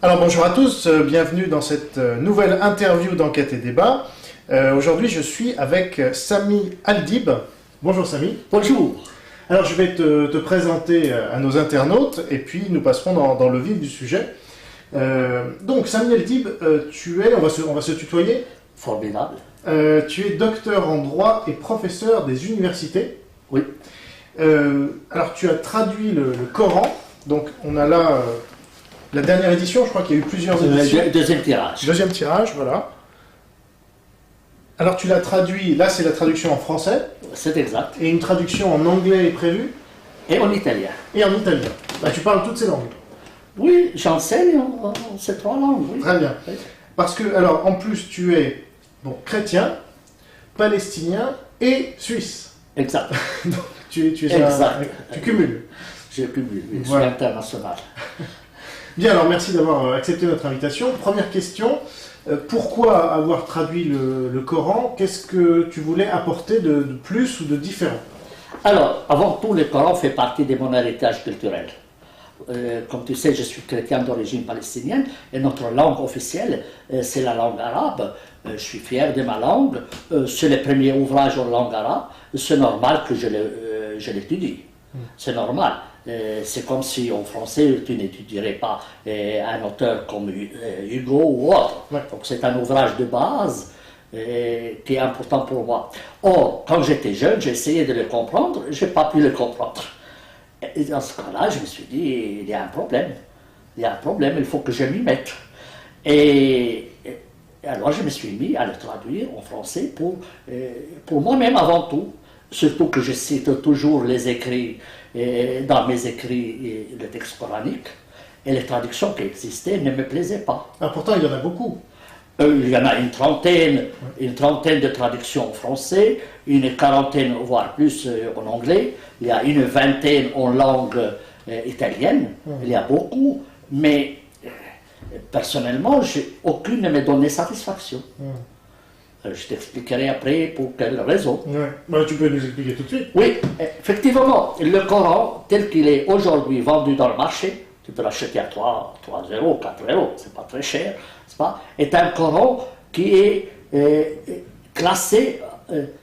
Alors bonjour à tous, bienvenue dans cette nouvelle interview d'Enquête et Débat. Aujourd'hui je suis avec Sami Aldib. Bonjour Sami. Bonjour. Alors je vais te présenter à nos internautes et puis nous passerons dans le vif du sujet. Donc Sami Aldib, on va se tutoyer. Formidable. Tu es docteur en droit et professeur des universités. Oui. Alors tu as traduit le Coran, donc on a là la dernière édition, je crois qu'il y a eu plusieurs éditions. Deuxième tirage. Deuxième tirage, voilà. Alors tu l'as traduit, là c'est la traduction en français. C'est exact. Et une traduction en anglais est prévue. Et en italien. Et en italien. Bah, tu parles toutes ces langues. Oui, j'enseigne en ces trois langues. Oui. Très bien. Oui. Parce que, alors, en plus, tu es chrétien, palestinien et suisse. Exact. Donc, tu es Exact. tu cumules. Je cumule, oui, je Voilà. suis international. Bien, alors merci d'avoir accepté notre invitation. Première question, pourquoi avoir traduit le Coran? Qu'est-ce que tu voulais apporter de plus ou de différent? Alors, avant tout, le Coran fait partie de mon héritage culturel. Comme tu sais, je suis chrétien d'origine palestinienne et notre langue officielle, c'est la langue arabe. Je suis fier de ma langue. C'est le premier ouvrage en langue arabe. C'est normal que je l'étudie. C'est normal. C'est comme si en français, tu n'étudierais pas un auteur comme Hugo ou autre. Ouais. Donc c'est un ouvrage de base qui est important pour moi. Or, quand j'étais jeune, j'ai essayé de le comprendre, je n'ai pas pu le comprendre. Et dans ce cas-là, je me suis dit, il y a un problème. Il y a un problème, il faut que je m'y mette. Et alors je me suis mis à le traduire en français pour moi-même avant tout. Surtout que je cite toujours les écrits, dans mes écrits, le texte coranique. Et les traductions qui existaient ne me plaisaient pas. Ah, pourtant, il y en a beaucoup. Il y en a une trentaine de traductions en français, une quarantaine, voire plus en anglais. Il y a une vingtaine en langue italienne. Il y a beaucoup, mais personnellement, aucune ne me donnait satisfaction. Je t'expliquerai après pour quelle raison. Ouais. Bah, tu peux nous expliquer tout de suite. Oui, effectivement, le Coran, tel qu'il est aujourd'hui vendu dans le marché, tu peux l'acheter à 3 euros, 4 euros, c'est pas très cher, n'est-ce pas, est un Coran qui est classé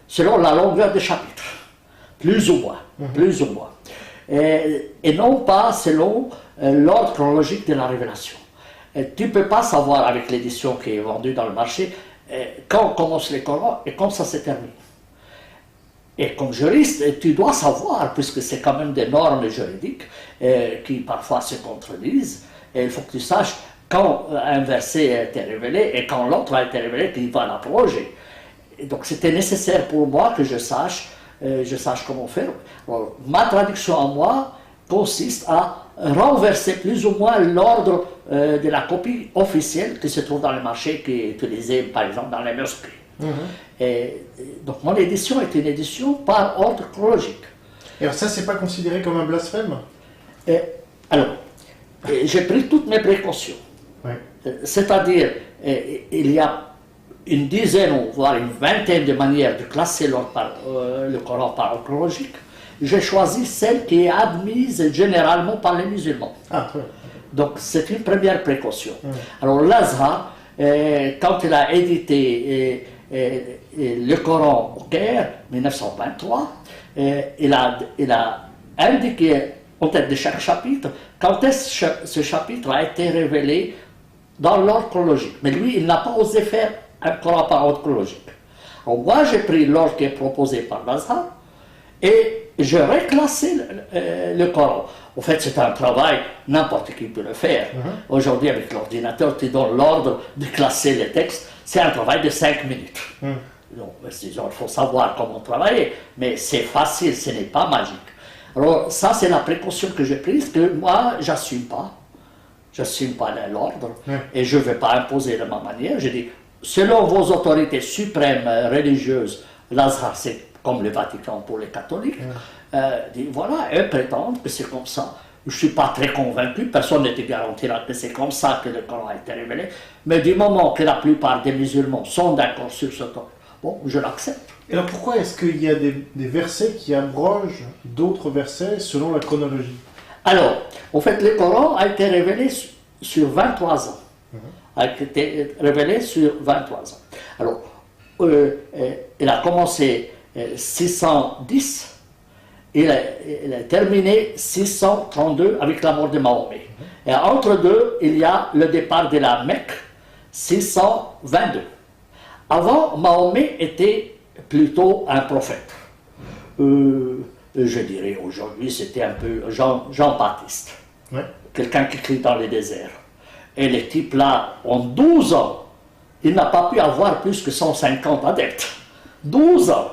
selon la longueur des chapitres, plus ou moins, plus ou moins, et non pas selon l'ordre chronologique de la révélation. Tu ne peux pas savoir avec l'édition qui est vendue dans le marché quand commence le Coran et quand ça se termine. Et comme juriste, tu dois savoir, puisque c'est quand même des normes juridiques qui parfois se contredisent, et il faut que tu saches quand un verset a été révélé et quand l'autre a été révélé, qu'il va l'approcher. Donc c'était nécessaire pour moi que je sache comment faire. Alors, ma traduction à moi consiste à renverser plus ou moins l'ordre de la copie officielle qui se trouve dans le marché, qui est utilisée par exemple dans les mosquées. Donc mon édition est une édition par ordre chronologique. Et alors ça, c'est pas considéré comme un blasphème? Alors, j'ai pris toutes mes précautions. Ouais. C'est-à-dire, il y a une dizaine, voire une vingtaine de manières de classer le Coran par ordre chronologique. J'ai choisi celle qui est admise généralement par les musulmans. Ah, très bien. Donc c'est une première précaution. Alors l'Azhar, quand il a édité le Coran au Caire, 1923, il a indiqué en tête de chaque chapitre quand est-ce que ce chapitre a été révélé dans l'ordre chronologique. Mais lui, il n'a pas osé faire un Coran par ordre chronologique. Alors moi, j'ai pris l'ordre qui est proposé par l'Azhar et je reclassé le Coran. En fait, c'est un travail, n'importe qui peut le faire. Aujourd'hui, avec l'ordinateur, tu donnes l'ordre de classer les textes. C'est un travail de 5 minutes. Donc, disons, il faut savoir comment travailler, mais c'est facile, ce n'est pas magique. Alors, ça, c'est la précaution que j'ai prise, que moi, j'assume pas l'ordre, et je ne vais pas imposer de ma manière. Je dis, selon vos autorités suprêmes religieuses, l'Azhar, c'est comme le Vatican pour les catholiques, voilà, eux prétendent que c'est comme ça. Je ne suis pas très convaincu, personne ne te garantira que c'est comme ça que le Coran a été révélé, mais du moment que la plupart des musulmans sont d'accord sur ce Bon, je l'accepte. Et alors pourquoi est-ce qu'il y a des versets qui abrogent d'autres versets selon la chronologie? Alors, en fait, le Coran a été révélé sur 23 ans. A été révélé sur 23 ans. Alors, il a commencé 610, il a terminé 632 avec la mort de Mahomet. Et entre deux, il y a le départ de la Mecque, 622. Avant, Mahomet était plutôt un prophète. Je dirais aujourd'hui, c'était un peu Jean-Baptiste. Ouais. Quelqu'un qui crie dans les déserts. Et le type là, en 12 ans, il n'a pas pu avoir plus que 150 adeptes. 12 ans.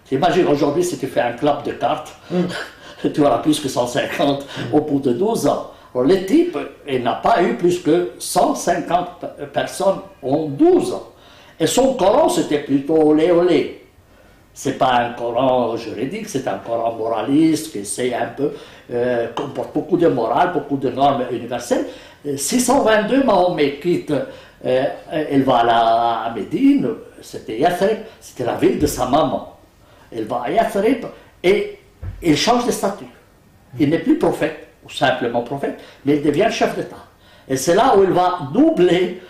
T'imagines aujourd'hui si tu fais un club de cartes, tu auras plus que 150 au bout de 12 ans. Alors, le type, il n'a pas eu plus que 150 personnes en 12 ans. Et son Coran, c'était plutôt olé olé. C'est pas un Coran juridique, c'est un Coran moraliste qui essaie un peu, comporte beaucoup de morale, beaucoup de normes universelles. 622, Mahomet quitte, elle va à Médine, c'était Yathrib, c'était la ville de sa maman. Elle va à Yathrib et il change de statut. Il n'est plus prophète, ou simplement prophète, mais il devient chef d'État. Et c'est là où il va doubler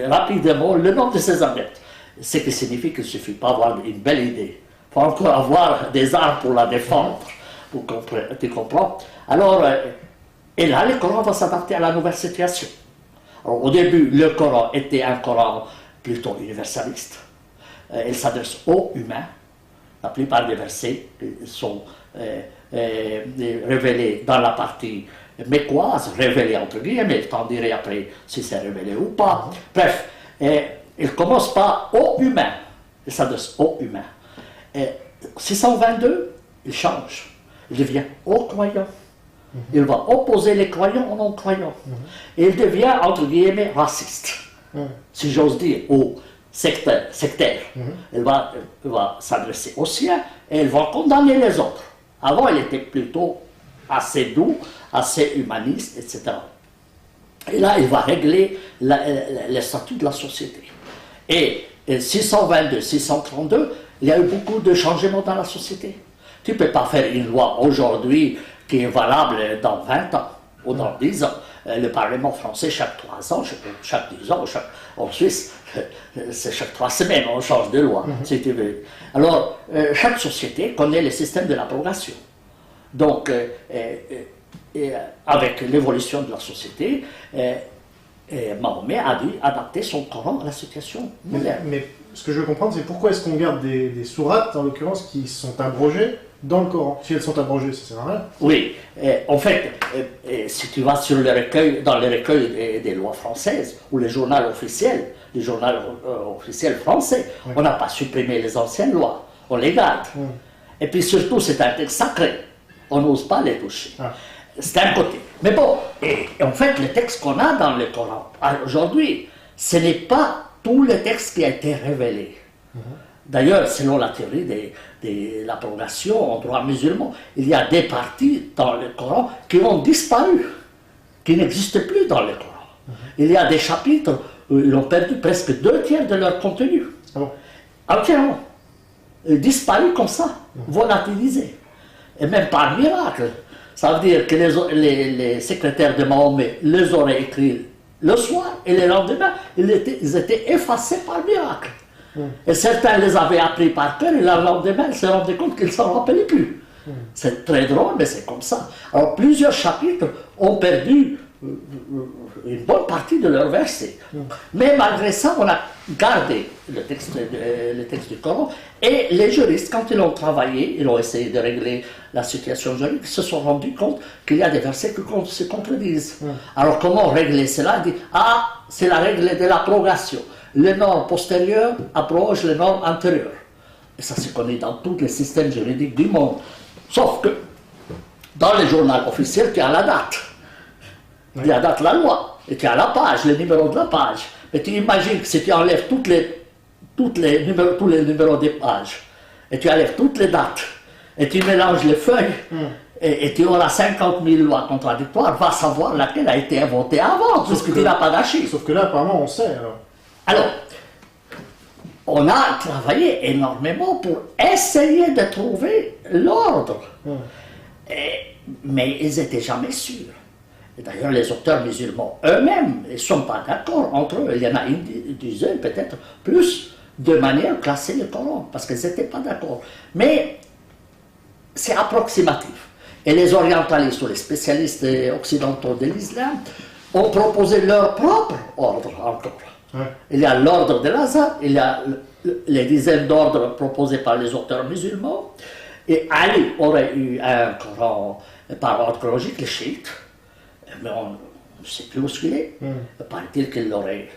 rapidement le nombre de ses adeptes. Ce qui signifie qu'il ne suffit pas d'avoir une belle idée. Il faut encore avoir des armes pour la défendre. Tu comprends? Alors, et là, le Coran va s'adapter à la nouvelle situation. Alors, au début, le Coran était un Coran plutôt universaliste. Il s'adresse aux humains. La plupart des versets sont révélés dans la partie mécoise, révélés entre guillemets, je t'en dirai après si c'est révélé ou pas. Bref, il ne commence pas aux humains, il s'adresse aux humains. 622, il change, il devient aux croyants. Il va opposer les croyants aux non-croyants. Et il devient, entre guillemets, raciste, si j'ose dire, aux sectaires. Il va s'adresser aux siens et il va condamner les autres. Avant, il était plutôt assez doux, assez humaniste, etc. Et là, il va régler les statuts de la société. Et 622, 632, il y a eu beaucoup de changements dans la société. Tu ne peux pas faire une loi aujourd'hui qui est valable dans 20 ans ou dans 10 ans. Le Parlement français, chaque 3 ans, chaque 10 ans, en Suisse, c'est chaque 3 semaines, on change de loi, si tu veux. Alors, chaque société connaît le système de l'abrogation. Donc, avec l'évolution de la société, Mahomet a dû adapter son Coran à la situation moderne. Mais ce que je veux comprendre, c'est pourquoi est-ce qu'on garde des sourates, en l'occurrence, qui sont abrogées dans le Coran? Si elles sont abrogées, ça sert à rien. Oui, en fait, si tu vas sur dans le recueil des lois françaises, ou les journaux officiels, français, on n'a pas supprimé les anciennes lois, on les garde. Et puis surtout, c'est un texte sacré, on n'ose pas les toucher. C'est un côté. Mais bon, et en fait, le texte qu'on a dans le Coran aujourd'hui, ce n'est pas tout le texte qui a été révélé. D'ailleurs, selon la théorie de l'abrogation en droit musulman, il y a des parties dans le Coran qui ont disparu, qui n'existent plus dans le Coran. Il y a des chapitres où ils ont perdu presque 2/3 de leur contenu. Entièrement. Disparu comme ça, volatilisés. Et même par miracle. Ça veut dire que les secrétaires de Mahomet les auraient écrits le soir et le lendemain, ils étaient effacés par miracle. Et certains les avaient appris par cœur et le lendemain, ils se rendaient compte qu'ils ne s'en rappelaient plus. C'est très drôle, mais c'est comme ça. Alors, plusieurs chapitres ont perdu une bonne partie de leurs versets. Mais malgré ça, on a gardé le texte du Coran. Et les juristes, quand ils ont travaillé, ils ont essayé de régler la situation juridique, se sont rendus compte qu'il y a des versets qui se contredisent. Alors comment régler cela? Ils disent, c'est la règle de l'abrogation. Les normes postérieures abrogent les normes antérieures. Et ça se connaît dans tous les systèmes juridiques du monde. Sauf que dans les journaux officiels, tu as la date. Il y a la date de la loi. Et tu as la page, le numéro de la page. Mais tu imagines que si tu enlèves tous les numéros des pages, et tu enlèves toutes les dates, et tu mélanges les feuilles, et tu auras 50 000 lois contradictoires, va savoir laquelle a été inventée avant, parce que tu n'as pas gâché. Sauf que là, apparemment, on sait alors. Alors, on a travaillé énormément pour essayer de trouver l'ordre. Mais ils n'étaient jamais sûrs. D'ailleurs, les auteurs musulmans eux-mêmes ne sont pas d'accord entre eux. Il y en a une dizaine, peut-être plus, de manière de classer le Coran, parce qu'ils n'étaient pas d'accord. Mais c'est approximatif. Et les orientalistes ou les spécialistes occidentaux de l'islam ont proposé leur propre ordre encore. Il y a l'ordre de l'Azhar, il y a les dizaines d'ordres proposés par les auteurs musulmans, et Ali aurait eu un Coran par ordre chronologique, les chiites, mais on ne sait plus où il est. Paraît-il qu'il l'aurait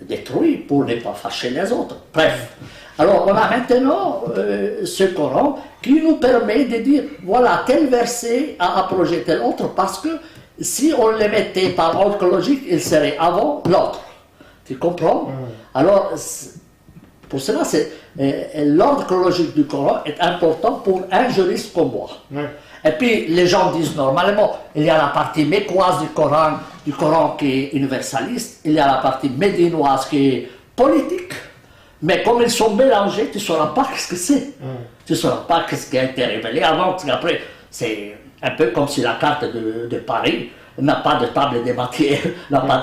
détruit pour ne pas fâcher les autres. Bref. Alors on a maintenant ce Coran qui nous permet de dire, voilà, tel verset a approché tel autre, parce que si on les mettait par ordre chronologique, il serait avant l'autre. Tu comprends? Alors, pour cela, l'ordre chronologique du Coran est important pour un juriste comme moi. Et puis, les gens disent normalement, il y a la partie mécoise du Coran qui est universaliste, il y a la partie médinoise qui est politique, mais comme ils sont mélangés, tu ne sauras pas ce que c'est. Tu ne sauras pas ce qui a été révélé avant, après, c'est un peu comme si la carte de Paris n'a pas de table des matières, n'a pas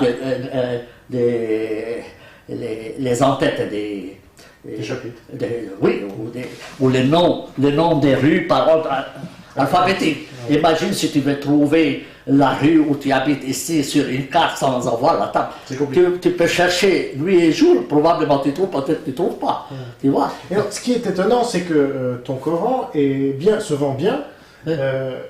les en-têtes des chapitres. Oui, ou les noms des rues par ordre alphabétique. Imagine si tu veux trouver la rue où tu habites ici sur une carte sans avoir la table. Tu peux chercher nuit et jour, probablement tu trouves, peut-être tu ne trouves pas. Tu vois? Et alors, ce qui est étonnant, c'est que ton Coran se vend bien.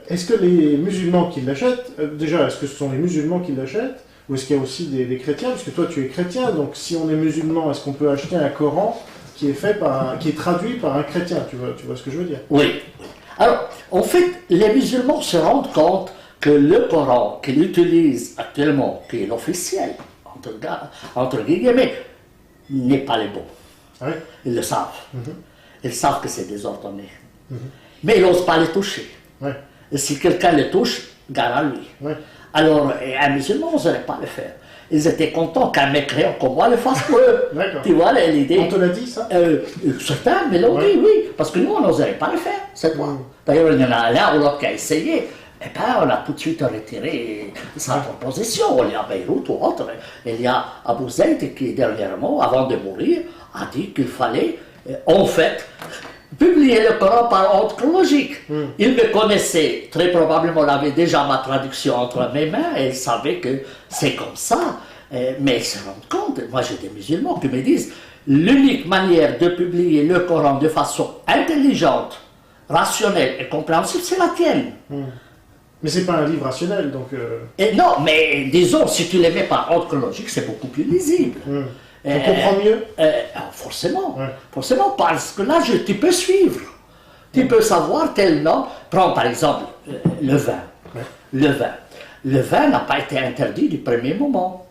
Est-ce que les musulmans qui l'achètent, déjà, est-ce que ce sont les musulmans qui l'achètent, ou est-ce qu'il y a aussi des chrétiens? Parce que toi, tu es chrétien, donc si on est musulman, est-ce qu'on peut acheter un Coran qui est traduit par un chrétien? Tu vois ce que je veux dire? Oui. Alors, en fait, les musulmans se rendent compte que le Coran qu'ils utilisent actuellement, qui est l'officiel, entre guillemets, n'est pas le bon. Ils le savent. Ils savent que c'est désordonné. Mais ils n'osent pas le toucher. Et si quelqu'un le touche, gare à lui. Alors, un musulman n'oserait pas le faire. Ils étaient contents qu'un mécréant comme moi le fasse pour eux. Tu vois l'idée? On te l'a dit, ça? Certains me l'ont dit, oui. Parce que nous, on n'oserait pas le faire, cette fois. D'ailleurs, il y en a l'un ou l'autre qui a essayé. Eh bien, on a tout de suite retiré sa proposition. Il y a Beyrouth ou autre. Il y a Abu Zayd qui, dernièrement, avant de mourir, a dit qu'il fallait, en fait, publier le Coran par ordre chronologique. Il me connaissait, très probablement, il avait déjà ma traduction entre mes mains, et il savait que c'est comme ça. Mais ils se rendent compte, moi j'ai des musulmans qui me disent, l'unique manière de publier le Coran de façon intelligente, rationnelle et compréhensible, c'est la tienne. Mais c'est pas un livre rationnel, donc... Et non, mais disons, si tu les mets par ordre chronologique, c'est beaucoup plus lisible. On comprend mieux? Forcément, forcément, parce que là, tu peux suivre. Tu peux savoir tel nom. Prends par exemple le vin. Le vin n'a pas été interdit du premier moment.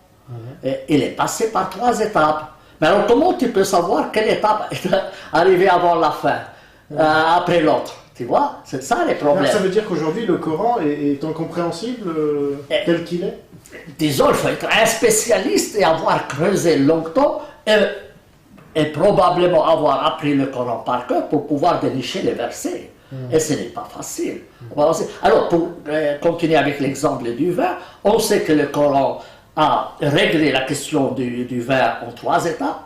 Il est passé par 3 étapes. Mais alors, comment tu peux savoir quelle étape est arrivée avant la fin, après l'autre? Tu vois, c'est ça les problèmes. Alors, ça veut dire qu'aujourd'hui, le Coran est incompréhensible tel qu'il est? Disons, il faut être un spécialiste et avoir creusé longtemps et probablement avoir appris le Coran par cœur pour pouvoir dénicher les versets. Et ce n'est pas facile. Alors, pour continuer avec l'exemple du vin, on sait que le Coran a réglé la question du vin en 3 étapes.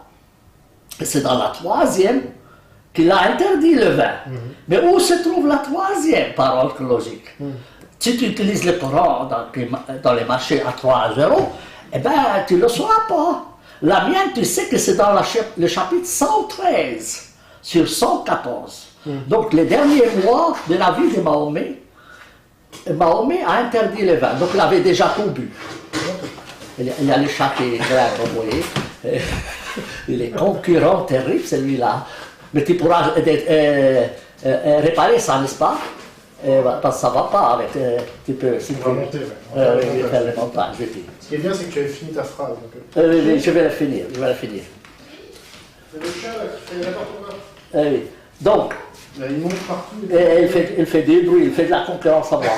Et c'est dans la 3e qu'il a interdit le vin. Mais où se trouve la 3e par ordre chronologique? Si tu utilises le Coran dans les marchés à 3 €, eh bien, tu ne le sauras pas. La mienne, tu sais que c'est dans le chapitre 113 sur 114. Donc, les derniers mois de la vie de Mahomet, Mahomet a interdit le vin. Donc, il avait déjà tout bu. Il y a le chapitre grave, vous voyez. Il est concurrent terrible, celui-là. Mais tu pourras réparer ça, n'est-ce pas? Parce que ça ne va pas avec. Tu peux. Si tu remonter, faire le montage, je dis. Ce qui est bien, c'est que tu avais fini ta phrase. Je vais la finir. C'est le chat là, qui fait n'importe quoi. Oui. Donc. Il monte partout. Il fait des bruits, il fait de la concurrence à moi.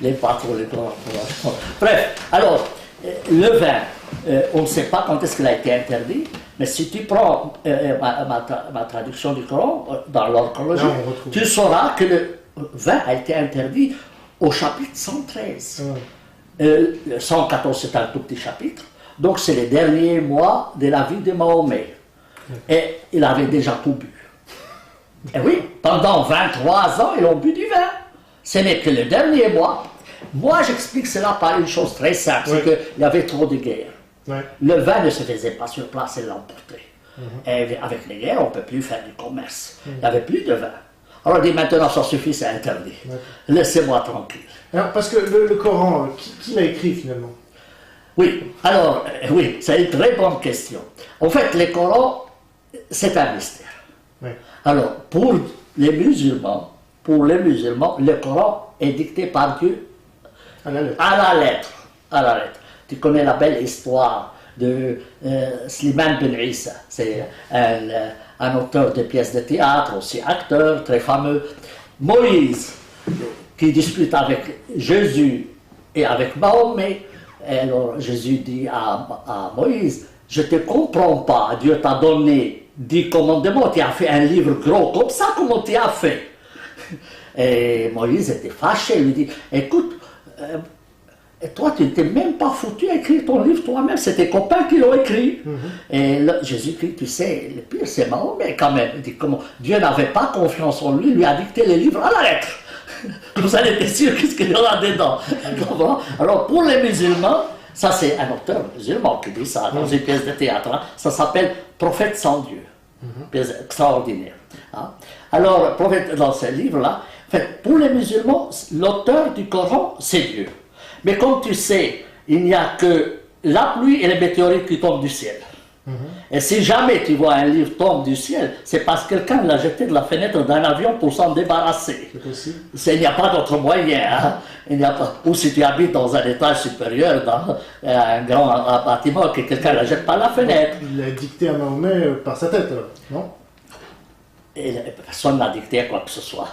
Les patrons, les grands. Bref, alors, le vin. on ne sait pas quand est-ce qu'il a été interdit, mais si tu prends ma traduction du Coran dans l'orchologie, tu sauras que le vin a été interdit au chapitre 113. 114, c'est un tout petit chapitre, donc c'est les derniers mois de la vie de Mahomet. Et il avait déjà tout bu. Et oui, pendant 23 ans, ils ont bu du vin. Ce n'est que le dernier mois. Moi, j'explique cela par une chose très simple, c'est qu'il y avait trop de guerres. Le vin ne se faisait pas sur place, il l'emportait. Et avec les guerres, on ne peut plus faire du commerce. Il n'y avait plus de vin. Alors, on dit maintenant, ça suffit, c'est interdit. Laissez-moi tranquille. Alors, parce que le Coran, qui l'a écrit finalement? Oui, alors, oui, c'est une très bonne question. En fait, le Coran, c'est un mystère. Alors, pour les musulmans, le Coran est dicté par Dieu à la lettre. Tu connais la belle histoire de Slimane Ben Issa. C'est un auteur de pièces de théâtre, aussi acteur, très fameux. Moïse, qui discute avec Jésus et avec Mahomet. Et alors Jésus dit à Moïse, je ne te comprends pas, Dieu t'a donné 10 commandements, tu as fait un livre gros comme ça, comment tu as fait? Et Moïse était fâché, il lui dit, écoute, et toi tu ne t'es même pas foutu à écrire ton livre toi-même, c'est tes copains qui l'ont écrit. Et là, Jésus dit, tu sais, le pire c'est Mahomet quand même. Il dit, comment Dieu n'avait pas confiance en lui, lui a dicté les livres à la lettre. Vous allez être sûr qu'est-ce qu'il y aura dedans. Alors pour les musulmans, ça c'est un auteur musulman qui dit ça dans une pièce de théâtre, hein. Ça s'appelle Prophète sans Dieu, pièce extraordinaire. Hein. Alors prophète, dans ce livre-là, en fait, pour les musulmans, l'auteur du Coran c'est Dieu. Mais comme tu sais, il n'y a que la pluie et les météorites qui tombent du ciel. Et si jamais tu vois un livre tomber du ciel, c'est parce que quelqu'un l'a jeté de la fenêtre d'un avion pour s'en débarrasser. C'est possible. Il n'y a pas d'autre moyen. Hein? Il n'y a pas... Ou si tu habites dans un étage supérieur, dans un grand bâtiment, que quelqu'un la jette par la fenêtre. Il l'a dicté à Mahomet par sa tête, alors, non? Et personne n'a dicté quoi que ce soit.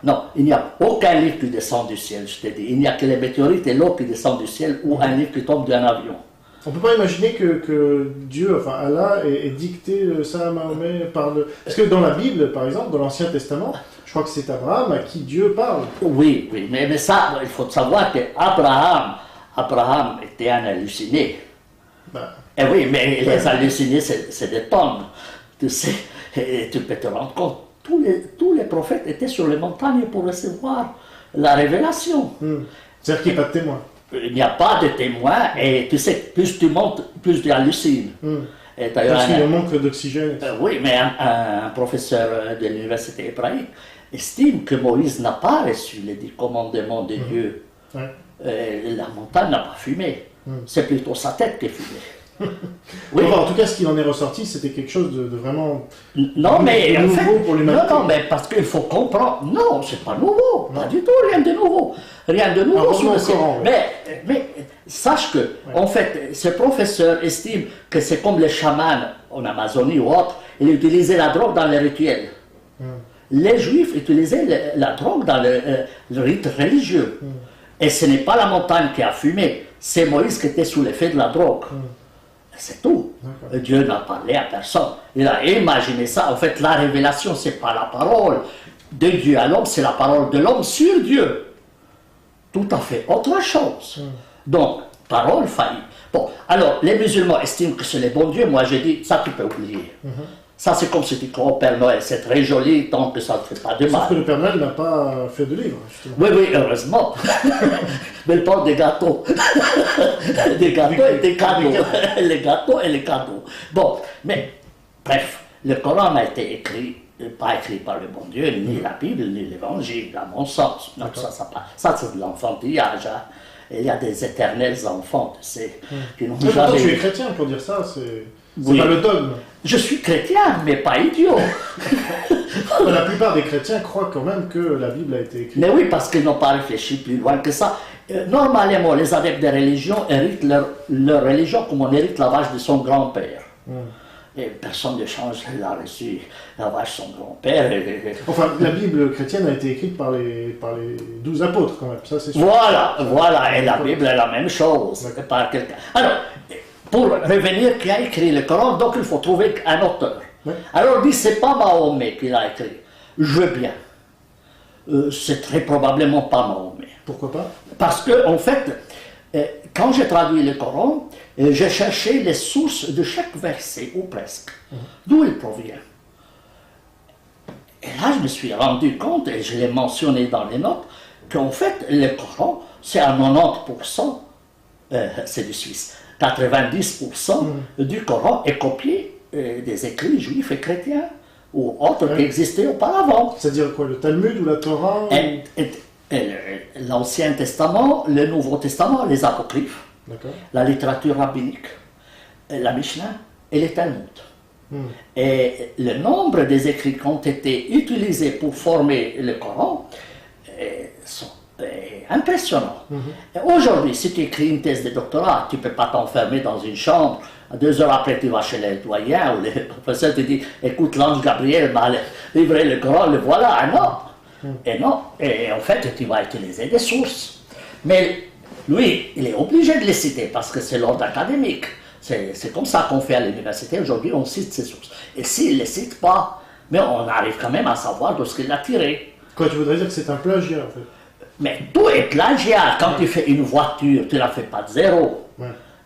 Non, il n'y a aucun livre qui descend du ciel, je t'ai dit. Il n'y a que les météorites et l'eau qui descendent du ciel ou un livre qui tombe d'un avion. On ne peut pas imaginer que Dieu, enfin Allah, ait dicté ça à Mahomet par le... Parce que dans la Bible, par exemple, dans l'Ancien Testament, je crois que c'est Abraham à qui Dieu parle. Oui, mais ça, il faut savoir qu'Abraham était un halluciné. Et oui, mais les hallucinés, c'est des tonnes. Tu sais, et tu peux te rendre compte, tous les prophètes étaient sur les montagnes pour recevoir la révélation. C'est-à-dire qu'il n'y a pas de témoin. Il n'y a pas de témoin, et tu sais, plus tu montes, plus tu hallucines. Parce qu'il y a un manque d'oxygène. Oui, mais un professeur de l'université hébraïque estime que Moïse n'a pas reçu les 10 commandements de Dieu. La montagne n'a pas fumé. C'est plutôt sa tête qui fumait. Oui. Enfin, en tout cas, ce qu'il en est ressorti, c'était quelque chose de vraiment nouveau pour l'humanité. Non, mais parce qu'il faut comprendre. Non, c'est pas nouveau, pas du tout, rien de nouveau. Rien de nouveau sur le Coran. Mais sache que, en fait, ce professeur estime que c'est comme les chamans en Amazonie ou autre, ils utilisaient la drogue dans les rituels. Les Juifs utilisaient la drogue dans le rite religieux. Et ce n'est pas la montagne qui a fumé, c'est Moïse qui était sous l'effet de la drogue. C'est tout. Dieu n'a parlé à personne. Il a imaginé ça. En fait, la révélation, ce n'est pas la parole de Dieu à l'homme, c'est la parole de l'homme sur Dieu. Tout à fait autre chose. Donc, parole faillie. Bon, alors, les musulmans estiment que c'est le bon Dieu. Moi, j'ai dit, ça, tu peux oublier. Ça, c'est comme si tu crois au Père Noël. C'est très joli tant que ça ne fait pas de mal. Sauf que le Père Noël n'a pas fait de livre, justement. Oui, heureusement. Mais il parle des gâteaux. Des gâteaux et des cadeaux. Les gâteaux et les cadeaux. Bon, mais, bref, le Coran a été écrit, pas écrit par le bon Dieu, ni la Bible, ni l'Évangile, à mon sens. Donc, ça c'est de l'enfantillage. Hein. Il y a des éternels enfants, tu sais, qui n'ont jamais... Tu es chrétien pour dire ça, c'est pas le dogme. Je suis chrétien, mais pas idiot. La plupart des chrétiens croient quand même que la Bible a été écrite. Mais oui, parce qu'ils n'ont pas réfléchi plus loin que ça. Normalement, les adeptes des religions héritent leur religion comme on hérite la vache de son grand-père. Et personne ne change, il a reçu la vache de son grand-père. Enfin, la Bible chrétienne a été écrite par les 12 apôtres quand même, ça c'est sûr. Voilà, et la Bible est la même chose. Par quelqu'un. Alors, pour revenir qui a écrit le Coran, donc il faut trouver un auteur. Ouais. Alors il dit, c'est pas Mahomet qui l'a écrit. Je veux bien. C'est très probablement pas Mahomet. Pourquoi pas? Parce que, en fait, quand j'ai traduit le Coran, j'ai cherché les sources de chaque verset, ou presque, d'où il provient. Et là, je me suis rendu compte, et je l'ai mentionné dans les notes, qu'en fait, le Coran, c'est à 90%, c'est du Suisse, 90% du Coran est copié des écrits juifs et chrétiens, ou autres qui existaient auparavant. C'est-à-dire quoi, le Talmud ou la Torah L'Ancien Testament, le Nouveau Testament, les Apocryphes, la littérature rabbinique, la Mishnah et les Talmud. Et le nombre des écrits qui ont été utilisés pour former le Coran sont impressionnants. Aujourd'hui, si tu écris une thèse de doctorat, tu ne peux pas t'enfermer dans une chambre. 2 heures après, tu vas chez les doyens ou les professeurs te disent écoute, l'ange Gabriel m'a livré le Coran, le voilà. Ah non. Et non. Et en fait, tu vas utiliser des sources. Mais lui, il est obligé de les citer parce que c'est l'ordre académique. C'est comme ça qu'on fait à l'université. Aujourd'hui, on cite ces sources. Et s'il ne les cite pas, mais on arrive quand même à savoir d'où il a tiré. Quoi, tu voudrais dire que c'est un plagiat, en fait? Mais tout est plagiat. Quand tu fais une voiture, tu ne la fais pas de zéro.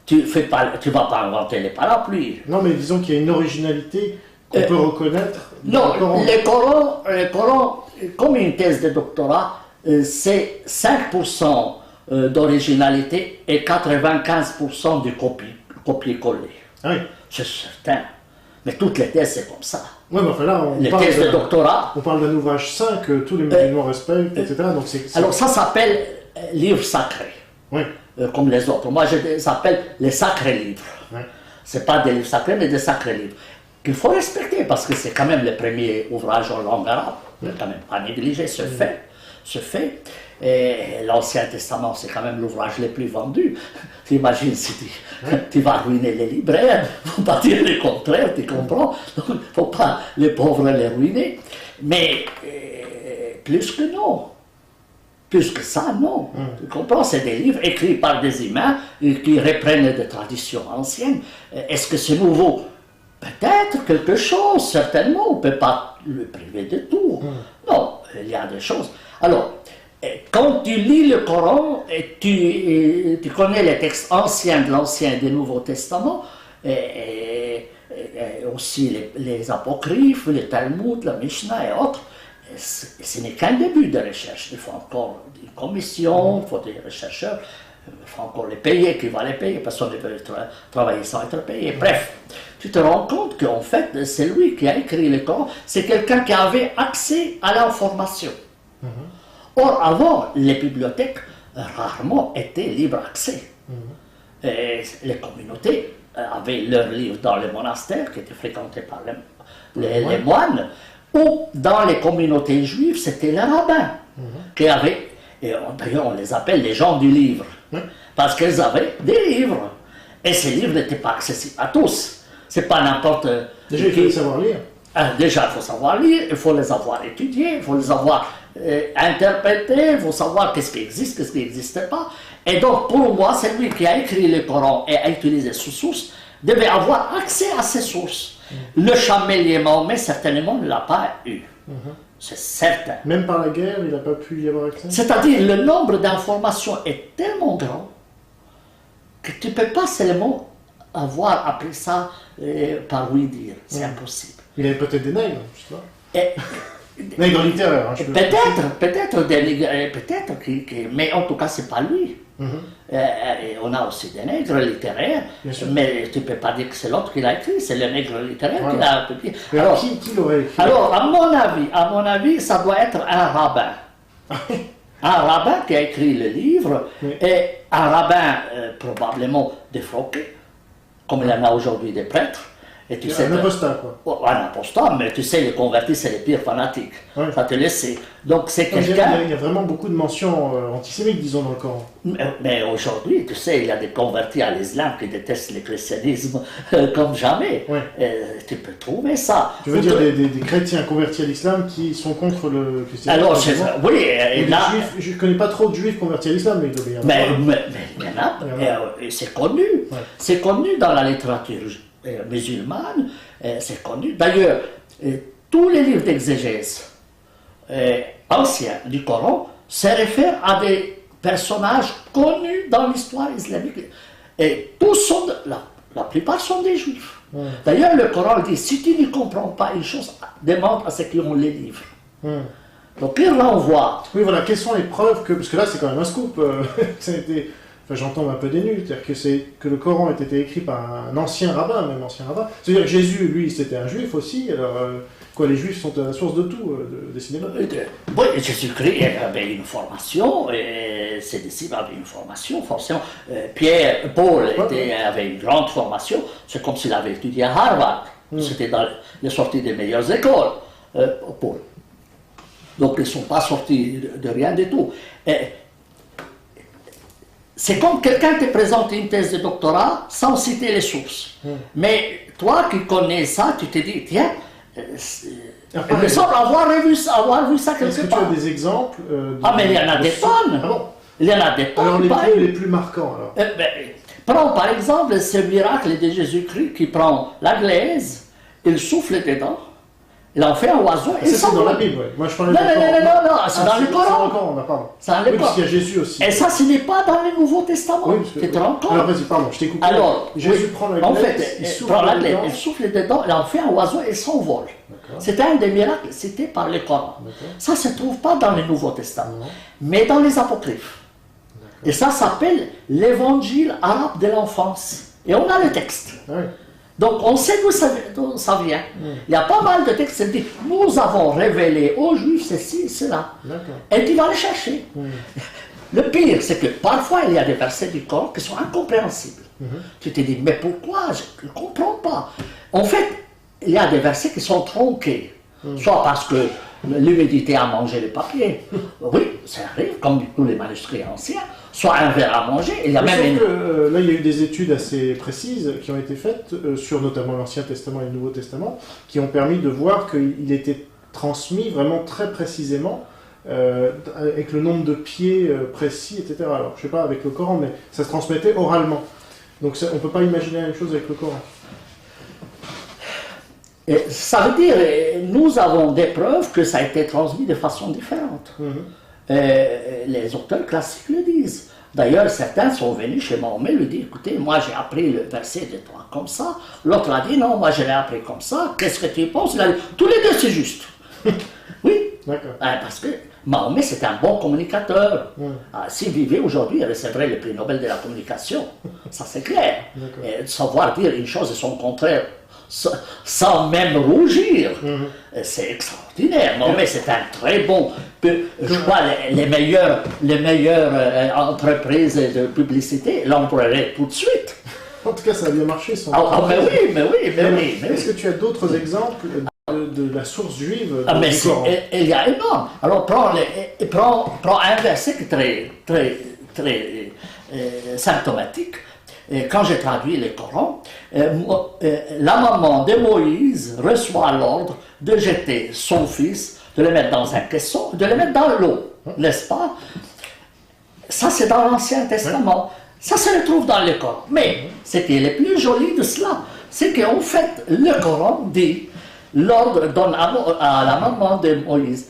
Tu ne vas pas inventer les parapluies. Non, mais disons qu'il y a une originalité qu'on peut reconnaître. Non, le Coran, comme une thèse de doctorat, c'est 5% d'originalité et 95% du copier-coller. Ah oui. C'est certain. Mais toutes les thèses, c'est comme ça. Oui, mais enfin là, les thèses de doctorat. On parle d'un ouvrage saint que tous les musulmans respectent, etc. Donc alors ça s'appelle livre sacré. Oui. Comme les autres. Moi, je les appelle les sacrés livres. Ce n'est pas des livres sacrés, mais des sacrés livres. Qu'il faut respecter, parce que c'est quand même le premier ouvrage en langue arabe. Il ne faut quand même pas négliger ce fait. Et l'Ancien Testament, c'est quand même l'ouvrage le plus vendu. T'imagines si tu vas ruiner les libraires, il ne faut pas dire le contraire, tu comprends? Donc, il ne faut pas les pauvres les ruiner. Mais plus que non. Plus que ça, non. Tu comprends? C'est des livres écrits par des humains qui reprennent des traditions anciennes. Est-ce que c'est nouveau? Peut-être quelque chose, certainement. On ne peut pas le priver de tout. Non, il y a des choses. Alors, quand tu lis le Coran, tu connais les textes anciens de l'Ancien et du Nouveau Testament, et aussi les apocryphes, les Talmud, la Mishnah et autres. Ce n'est qu'un début de recherche. Il faut encore une commission, il faut des chercheurs, il faut encore les payer, qui va les payer, personne ne peut travailler sans être payé. Bref, tu te rends compte qu'en fait, c'est lui qui a écrit le Coran, c'est quelqu'un qui avait accès à l'information. Or, avant, les bibliothèques rarement étaient libre accès. Et les communautés avaient leurs livres dans les monastères qui étaient fréquentés par les moines. Ou dans les communautés juives, c'était les rabbins qui avaient, et d'ailleurs on les appelle les gens du livre, parce qu'ils avaient des livres. Et ces livres n'étaient pas accessibles à tous. C'est pas n'importe Déjà, il faut savoir lire. Déjà, il faut savoir lire, il faut les avoir étudiés, il faut les avoir interprétés, il faut savoir qu'est-ce qui existe, qu'est-ce qui n'existe pas. Et donc, pour moi, celui qui a écrit le Coran et a utilisé ces sources devait avoir accès à ces sources. Le chamelier Mahomet, certainement, ne l'a pas eu. C'est certain. Même par la guerre, il n'a pas pu y avoir accès? C'est-à-dire, le nombre d'informations est tellement grand que tu ne peux pas seulement avoir appris ça par oui dire. C'est impossible. Il avait peut-être des nègres, je sais pas. Et, nègres littéraires, hein, peut-être des nègres, mais en tout cas, c'est pas lui. Et on a aussi des nègres littéraires, mais tu ne peux pas dire que c'est l'autre qui l'a écrit, c'est le nègre littéraire qui l'a écrit. Alors, qui l'aurait écrit? Alors, à mon avis, ça doit être un rabbin. Un rabbin qui a écrit le livre, et un rabbin probablement défroqué, comme il y en a aujourd'hui des prêtres. Et tu sais, un apostat, quoi. Un apostat, mais tu sais, les convertis, c'est les pires fanatiques. Ça te le sait. Donc, c'est quelqu'un. Il y a vraiment beaucoup de mentions antisémites, disons, dans le Coran. Mais aujourd'hui, tu sais, il y a des convertis à l'islam qui détestent le christianisme comme jamais. Tu peux trouver ça. Tu veux dire des chrétiens convertis à l'islam qui sont contre le christianisme? Alors, oui, et là. Je ne connais pas trop de juifs convertis à l'islam, mais il doit y avoir. Mais Il y en a, et c'est connu. Ouais. C'est connu dans la littérature musulmane, c'est connu. D'ailleurs, tous les livres d'exégèse anciens du Coran se réfèrent à des personnages connus dans l'histoire islamique. Et tous sont, la plupart sont des juifs. Ouais. D'ailleurs, le Coran dit, si tu ne comprends pas une chose, demande à ceux qui ont les livres. Ouais. Donc il renvoie. Oui, voilà, quelles sont les preuves que... Parce que là, c'est quand même un scoop. Ça a été... Enfin, j'entends un peu des nuls. C'est-à-dire que le Coran ait été écrit par un ancien rabbin, même ancien rabbin. C'est-à-dire que Jésus, lui, c'était un juif aussi. Alors, quoi, les juifs sont à la source de tout, décidément. Oui, Jésus-Christ avait une formation, et ses disciples avaient une formation, forcément. Paul avait une grande formation. C'est comme s'il avait étudié à Harvard. C'était dans les sorties des meilleures écoles, Paul. Donc, ils ne sont pas sortis de rien du tout. C'est comme quelqu'un qui présente une thèse de doctorat sans citer les sources. Mais toi qui connais ça, tu te dis, tiens, il me semble avoir vu ça quelque part. Est-ce que tu as des exemples mais il y en a des tonnes. Ah bon? Il y en a des tonnes. Alors, les plus marquants, alors. Prends par exemple ce miracle de Jésus-Christ qui prend la glaise, il souffle dedans, il en fait un oiseau et ça, c'est dans la Bible, oui. Moi, je parlais non, c'est dans le Coran. C'est dans le Coran, pardon. C'est dans le Coran. Parce qu'il y a Jésus aussi. Et ça, ce n'est pas dans le Nouveau Testament. Oui, tu te rends compte? Alors, vas-y, pardon, je t'ai coupé. Alors, Jésus prend la glaise, en fait, il prend la glaise, il souffle dedans, il en fait un oiseau et s'envole. C'est un des miracles cités par le Coran. Ça ne se trouve pas dans le Nouveau Testament, mais dans les Apocryphes. Et ça s'appelle l'évangile arabe de l'enfance. Et on a le texte. Oui. Donc on sait d'où ça vient. Il y a pas mal de textes qui disent nous avons révélé aux Juifs ceci, cela. Et tu vas les chercher. Le pire, c'est que parfois il y a des versets du Coran qui sont incompréhensibles. Tu te dis, mais pourquoi? Je ne comprends pas. En fait, il y a des versets qui sont tronqués. Soit parce que l'humidité a mangé le papier. Oui, ça arrive, comme tous les manuscrits anciens. Soit un verre à manger. Il y a même que, là, il y a eu des études assez précises qui ont été faites sur notamment l'Ancien Testament et le Nouveau Testament, qui ont permis de voir qu'il était transmis vraiment très précisément, avec le nombre de pieds précis, etc. Alors, je ne sais pas avec le Coran, mais ça se transmettait oralement. Donc, on ne peut pas imaginer la même chose avec le Coran. Et ça veut dire, nous avons des preuves que ça a été transmis de façon différente. Les auteurs classiques le disent. D'ailleurs, certains sont venus chez Mahomet et lui disent, écoutez, moi j'ai appris le verset de toi comme ça. L'autre a dit, non, moi je l'ai appris comme ça. Qu'est-ce que tu penses? Il a dit, tous les deux c'est juste. Oui. Parce que Mahomet c'était un bon communicateur. S'il vivait aujourd'hui, il recevrait le prix Nobel de la communication. Ça c'est clair. Et savoir dire une chose et son contraire sans même rougir. C'est extraordinaire. Mahomet, c'est un très bon... Je crois les meilleures entreprises de publicité l'emploieraient tout de suite. En tout cas, ça a bien marché. Mais oui. Est-ce que tu as d'autres exemples de la source juive du Coran? Il y a énorme. Alors, prends un verset qui est très symptomatique. Et quand j'ai traduit le Coran, la maman de Moïse reçoit l'ordre de jeter son fils, de le mettre dans un caisson, de le mettre dans l'eau, n'est-ce pas? Ça, c'est dans l'Ancien Testament. Ça se retrouve dans le Coran. Mais ce qui est le plus joli de cela, c'est qu'en fait, le Coran dit, l'ordre donne à la maman de Moïse,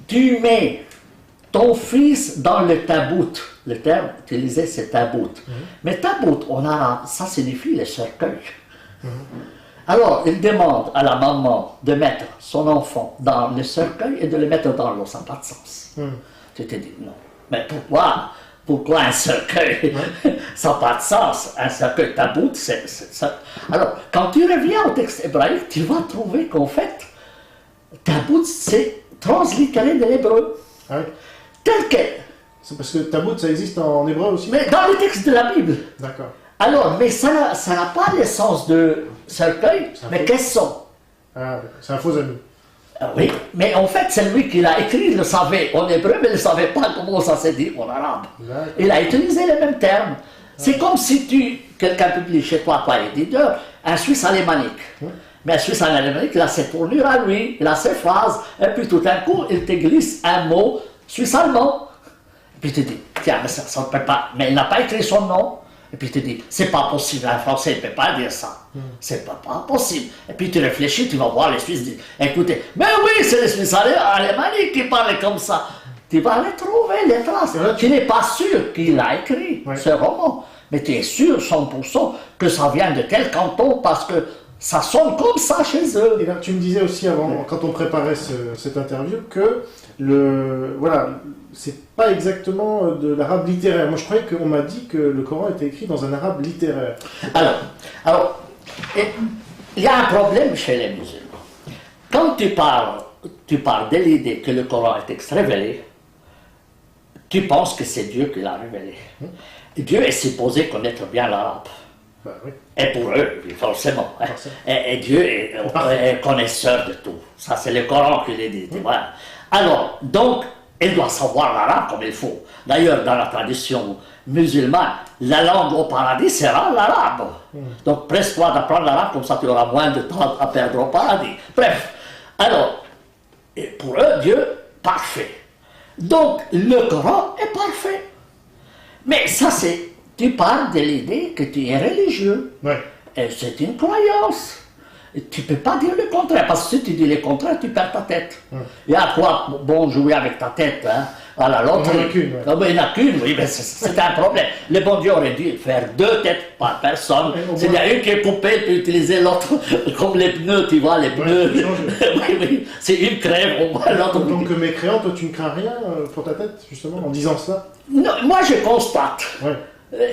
tu mets ton fils dans le tabout. Le terme utilisé, c'est tabout. Mais tabout, en arabe, ça signifie le cercueil. Alors, il demande à la maman de mettre son enfant dans le cercueil et de le mettre dans l'eau. Ça n'a pas de sens. Tu te dis, non. Mais pourquoi un cercueil? Ça n'a pas de sens. Un cercueil tabout, c'est ça. Alors, quand tu reviens au texte hébraïque, tu vas trouver qu'en fait, tabout, c'est translittéré de l'hébreu. Tel quel. C'est parce que tabout, ça existe en hébreu aussi? Mais dans le texte de la Bible. D'accord. Alors, mais ça n'a pas l'essence de cercueil, mais caisson. Ah, c'est un faux ami. Oui, mais en fait, celui qui l'a écrit le savait en hébreu, mais il ne savait pas comment ça se dit en arabe. Il a utilisé les mêmes termes. C'est comme si quelqu'un publie chez toi, éditeur, un Suisse alémanique. Mais un Suisse alémanique, il a ses tournures à lui, il a ses phrases, et puis tout d'un coup, il te glisse un mot suisse allemand. puis tu dis, tiens, mais ça ne peut pas, mais il n'a pas écrit son nom. Et puis tu dis, c'est pas possible, un Français ne peut pas dire ça. C'est pas possible. Et puis tu réfléchis, tu vas voir les Suisses disent, écoutez, mais oui, c'est les Suisses alémaniques qui parlent comme ça. Tu vas les trouver, les traces. Tu n'es pas sûr qu'il a écrit ce roman, mais tu es sûr 100% que ça vient de tel canton parce que ça sonne comme ça chez eux. Et là, tu me disais aussi avant, quand on préparait cette interview, que c'est pas exactement de l'arabe littéraire. Moi, je croyais qu'on m'a dit que le Coran était écrit dans un arabe littéraire. Alors, il y a un problème chez les musulmans. Quand tu parles de l'idée que le Coran est texte révélé, tu penses que c'est Dieu qui l'a révélé. Dieu est supposé connaître bien l'arabe. Ben, oui. Et pour eux, forcément. Et Dieu est connaisseur de tout. Ça, c'est le Coran qui l'a dit. Voilà. Alors, donc, il doit savoir l'arabe comme il faut. D'ailleurs, dans la tradition musulmane, la langue au paradis sera l'arabe. Donc, presse-toi d'apprendre l'arabe, comme ça tu auras moins de temps à perdre au paradis. Bref, alors, pour eux, Dieu, parfait. Donc, le Coran est parfait. Mais ça, tu parles de l'idée que tu es religieux. Ouais. Et c'est une croyance. Et tu ne peux pas dire le contraire, parce que si tu dis le contraire, tu perds ta tête. Il y a quoi bon jouer avec ta tête, hein? Voilà, l'autre. Il n'y en a qu'une. Ouais. Il n'y en a qu'une, oui, mais c'est un problème. Le bon Dieu aurait dû faire 2 têtes par personne. S'il y a une qui est coupée, il peut utiliser l'autre, comme les pneus, tu vois, les pneus. Oui, c'est une crève, on voit l'autre. En tant que mécréant, toi, tu ne crains rien pour ta tête, justement, en disant cela? Non, moi, je constate. Ouais.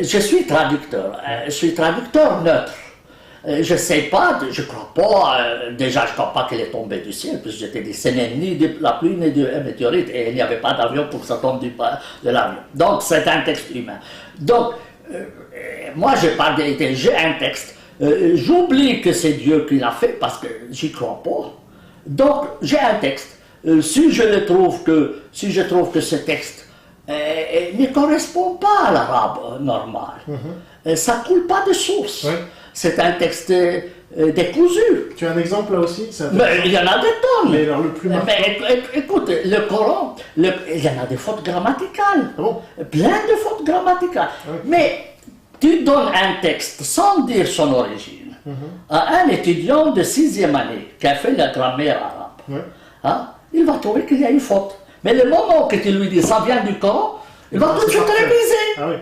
Je suis traducteur. Je suis traducteur neutre. Je ne sais pas, je ne crois pas, déjà je ne crois pas qu'elle est tombée du ciel, puisque j'étais dit, ce n'est ni de la pluie ni de météorite, et il n'y avait pas d'avion pour que ça tombe de l'avion. Donc c'est un texte humain. Donc, moi je parle d'idée, j'ai un texte, j'oublie que c'est Dieu qui l'a fait, parce que j'y crois pas. Donc j'ai un texte. Si je trouve que ce texte ne correspond pas à l'arabe normal, ça ne coule pas de source. Ouais. C'est un texte décousu. Tu as un exemple là aussi? Mais il y en a des tonnes. Mais alors le plus marquant. Mais écoute, le Coran, il y en a des fautes grammaticales. Ah bon? Plein de fautes grammaticales. Ouais. Mais tu donnes un texte sans dire son origine à un étudiant de 6e année qui a fait la grammaire arabe. Ouais. Hein, il va trouver qu'il y a une faute. Mais le moment que tu lui dis ça vient du Coran, il va tout de suite réviser. Ah oui.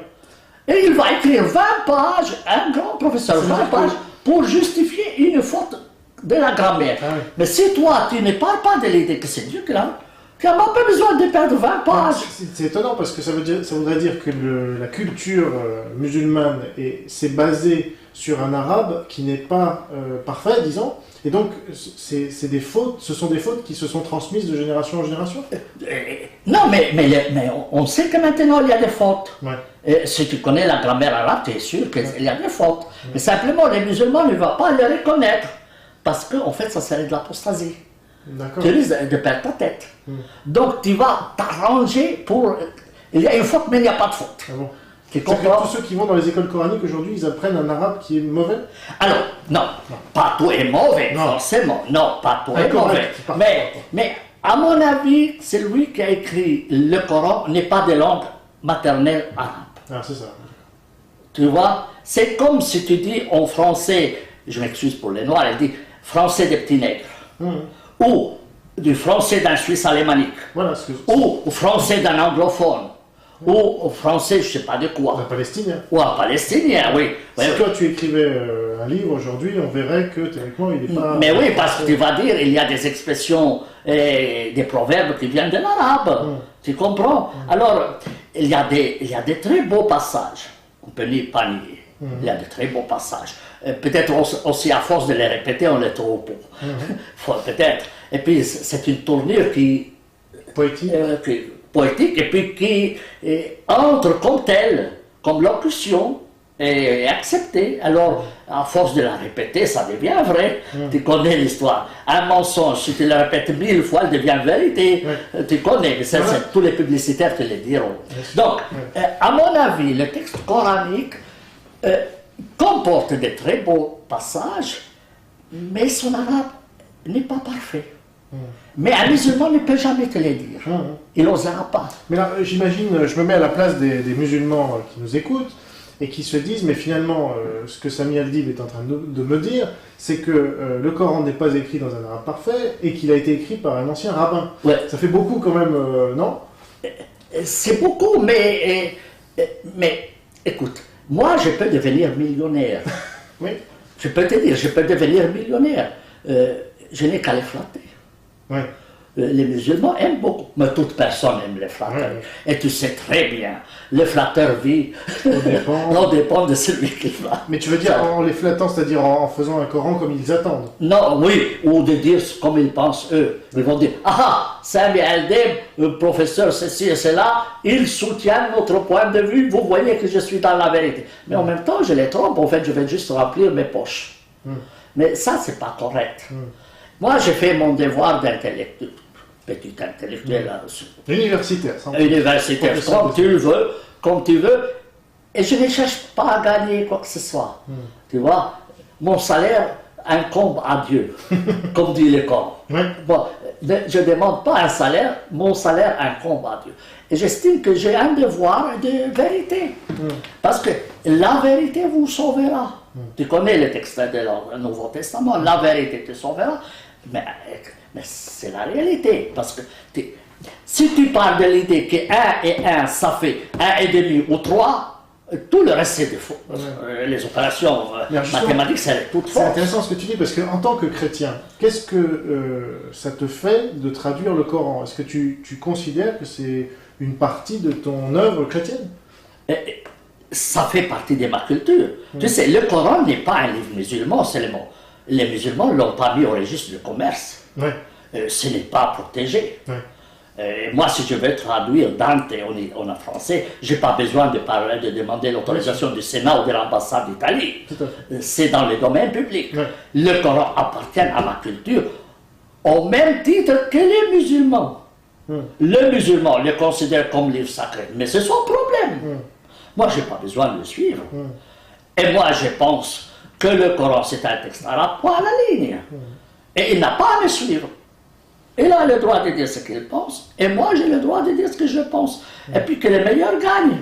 Et il va écrire 20 pages, un grand professeur, 20 pages, pour justifier une faute de la grammaire. Ah oui. Mais si toi, tu ne parles pas de l'idée que c'est Dieu qui l'a, tu n'as même pas besoin de perdre 20 pages. C'est étonnant parce que ça voudrait dire que la culture musulmane s'est basée sur un arabe qui n'est pas parfait, disons. Et donc, c'est des fautes, ce sont des fautes qui se sont transmises de génération en génération? Non, mais on sait que maintenant il y a des fautes. Ouais. Et si tu connais la grammaire arabe, tu es sûr qu'il y a des fautes. Mais simplement, les musulmans ne vont pas les reconnaître. Parce qu'en fait, ça serait de l'apostasie. D'accord. Tu risques de perdre ta tête. Donc, tu vas t'arranger pour... Il y a une faute, mais il n'y a pas de faute. Ah bon. Tu comprends? Tous ceux qui vont dans les écoles coraniques aujourd'hui, ils apprennent un arabe qui est mauvais? Alors, non, pas tout est mauvais, Non. forcément. Non, pas tout est Incorrect, mauvais. Mais, à mon avis, celui qui a écrit le Coran n'est pas de langue maternelle arabe. Ah, c'est ça. Tu vois? C'est comme si tu dis en français, je m'excuse pour les Noirs, elle dit français des petits nègres. Ou du français d'un Suisse alémanique. Voilà ce que... Ou français d'un anglophone. Ou au français, je ne sais pas de quoi. Un palestinien. Ou un palestinien, oui. Si Oui, toi tu écrivais un livre aujourd'hui, on verrait que théoriquement il n'est pas... mais oui, parce que tu vas dire, il y a des expressions, des proverbes qui viennent de l'arabe. Tu comprends? Alors, il y a des très beaux passages. On ne peut pas nier. Il y a de très beaux passages. Peut-être aussi à force de les répéter, on les trouve pour. Peut-être. Et puis, c'est une tournure qui... Poétique. Poétique, et puis qui entre comme telle, comme locution, et acceptée. Alors, à force de la répéter, ça devient vrai. Tu connais l'histoire. Un mensonge, si tu le répètes 1000 fois, il devient vérité. Tu connais, mais ça, tous les publicitaires te le diront. Donc, à mon avis, le texte coranique comporte de très beaux passages, mais son arabe n'est pas parfait. Mais un musulman ne peut jamais te les dire. Il n'osera pas. Mais là, j'imagine, je me mets à la place des musulmans qui nous écoutent et qui se disent, mais finalement, ce que Sami Al-Dib est en train de me dire, c'est que le Coran n'est pas écrit dans un arabe parfait et qu'il a été écrit par un ancien rabbin. Ouais. Ça fait beaucoup quand même, non? C'est beaucoup, mais écoute, moi je peux devenir millionnaire. Oui. Je peux te dire, je peux devenir millionnaire. Je n'ai qu'à les flatter. Ouais. Les musulmans aiment beaucoup, mais toute personne aime les flatteurs. Et tu sais très bien, le flatteur vit, on dépend de celui qui flatte. Mais tu veux dire en les flattant, c'est-à-dire en faisant un Coran comme ils attendent? Non, oui, ou de dire comme ils pensent eux. Ils vont dire, Sami Al-Dib, le professeur ceci et cela, il soutient notre point de vue, vous voyez que je suis dans la vérité. Mais en même temps, je les trompe, en fait, je vais juste remplir mes poches. Mais ça, c'est pas correct. Moi, j'ai fait mon devoir d'intellectuel, petit intellectuel. Universitaire. Universitaire, comme tu veux. Et je ne cherche pas à gagner quoi que ce soit. Tu vois, mon salaire incombe à Dieu, comme dit le Coran. Bon, je ne demande pas un salaire, mon salaire incombe à Dieu. Et j'estime que j'ai un devoir de vérité. Parce que la vérité vous sauvera. Tu connais le texte du Nouveau Testament, la vérité te sauvera. Mais c'est la réalité. Parce que si tu parles de l'idée que 1 et 1, ça fait 1,5 ou 3, tout le reste c'est de faux. Les opérations mathématiques, c'est tout faux. C'est intéressant ce que tu dis, parce qu'en tant que chrétien, qu'est-ce que ça te fait de traduire le Coran? Est-ce que tu considères que c'est une partie de ton œuvre chrétienne? Ça fait partie de ma culture. Tu sais, le Coran n'est pas un livre musulman seulement. Les musulmans ne l'ont pas mis au registre du commerce. Ce n'est pas protégé. Moi, si je veux traduire Dante en français, je n'ai pas besoin de demander l'autorisation du Sénat ou de l'ambassade d'Italie. C'est dans le domaine public. Le Coran appartient à ma culture au même titre que les musulmans. Le musulman le considère comme livre sacré, mais c'est son problème. Moi, je n'ai pas besoin de le suivre. Et moi, je pense que le Coran, c'est un texte arabe, point à la ligne. Et il n'a pas à me suivre. Il a le droit de dire ce qu'il pense, et moi, j'ai le droit de dire ce que je pense. Et puis que les meilleurs gagnent.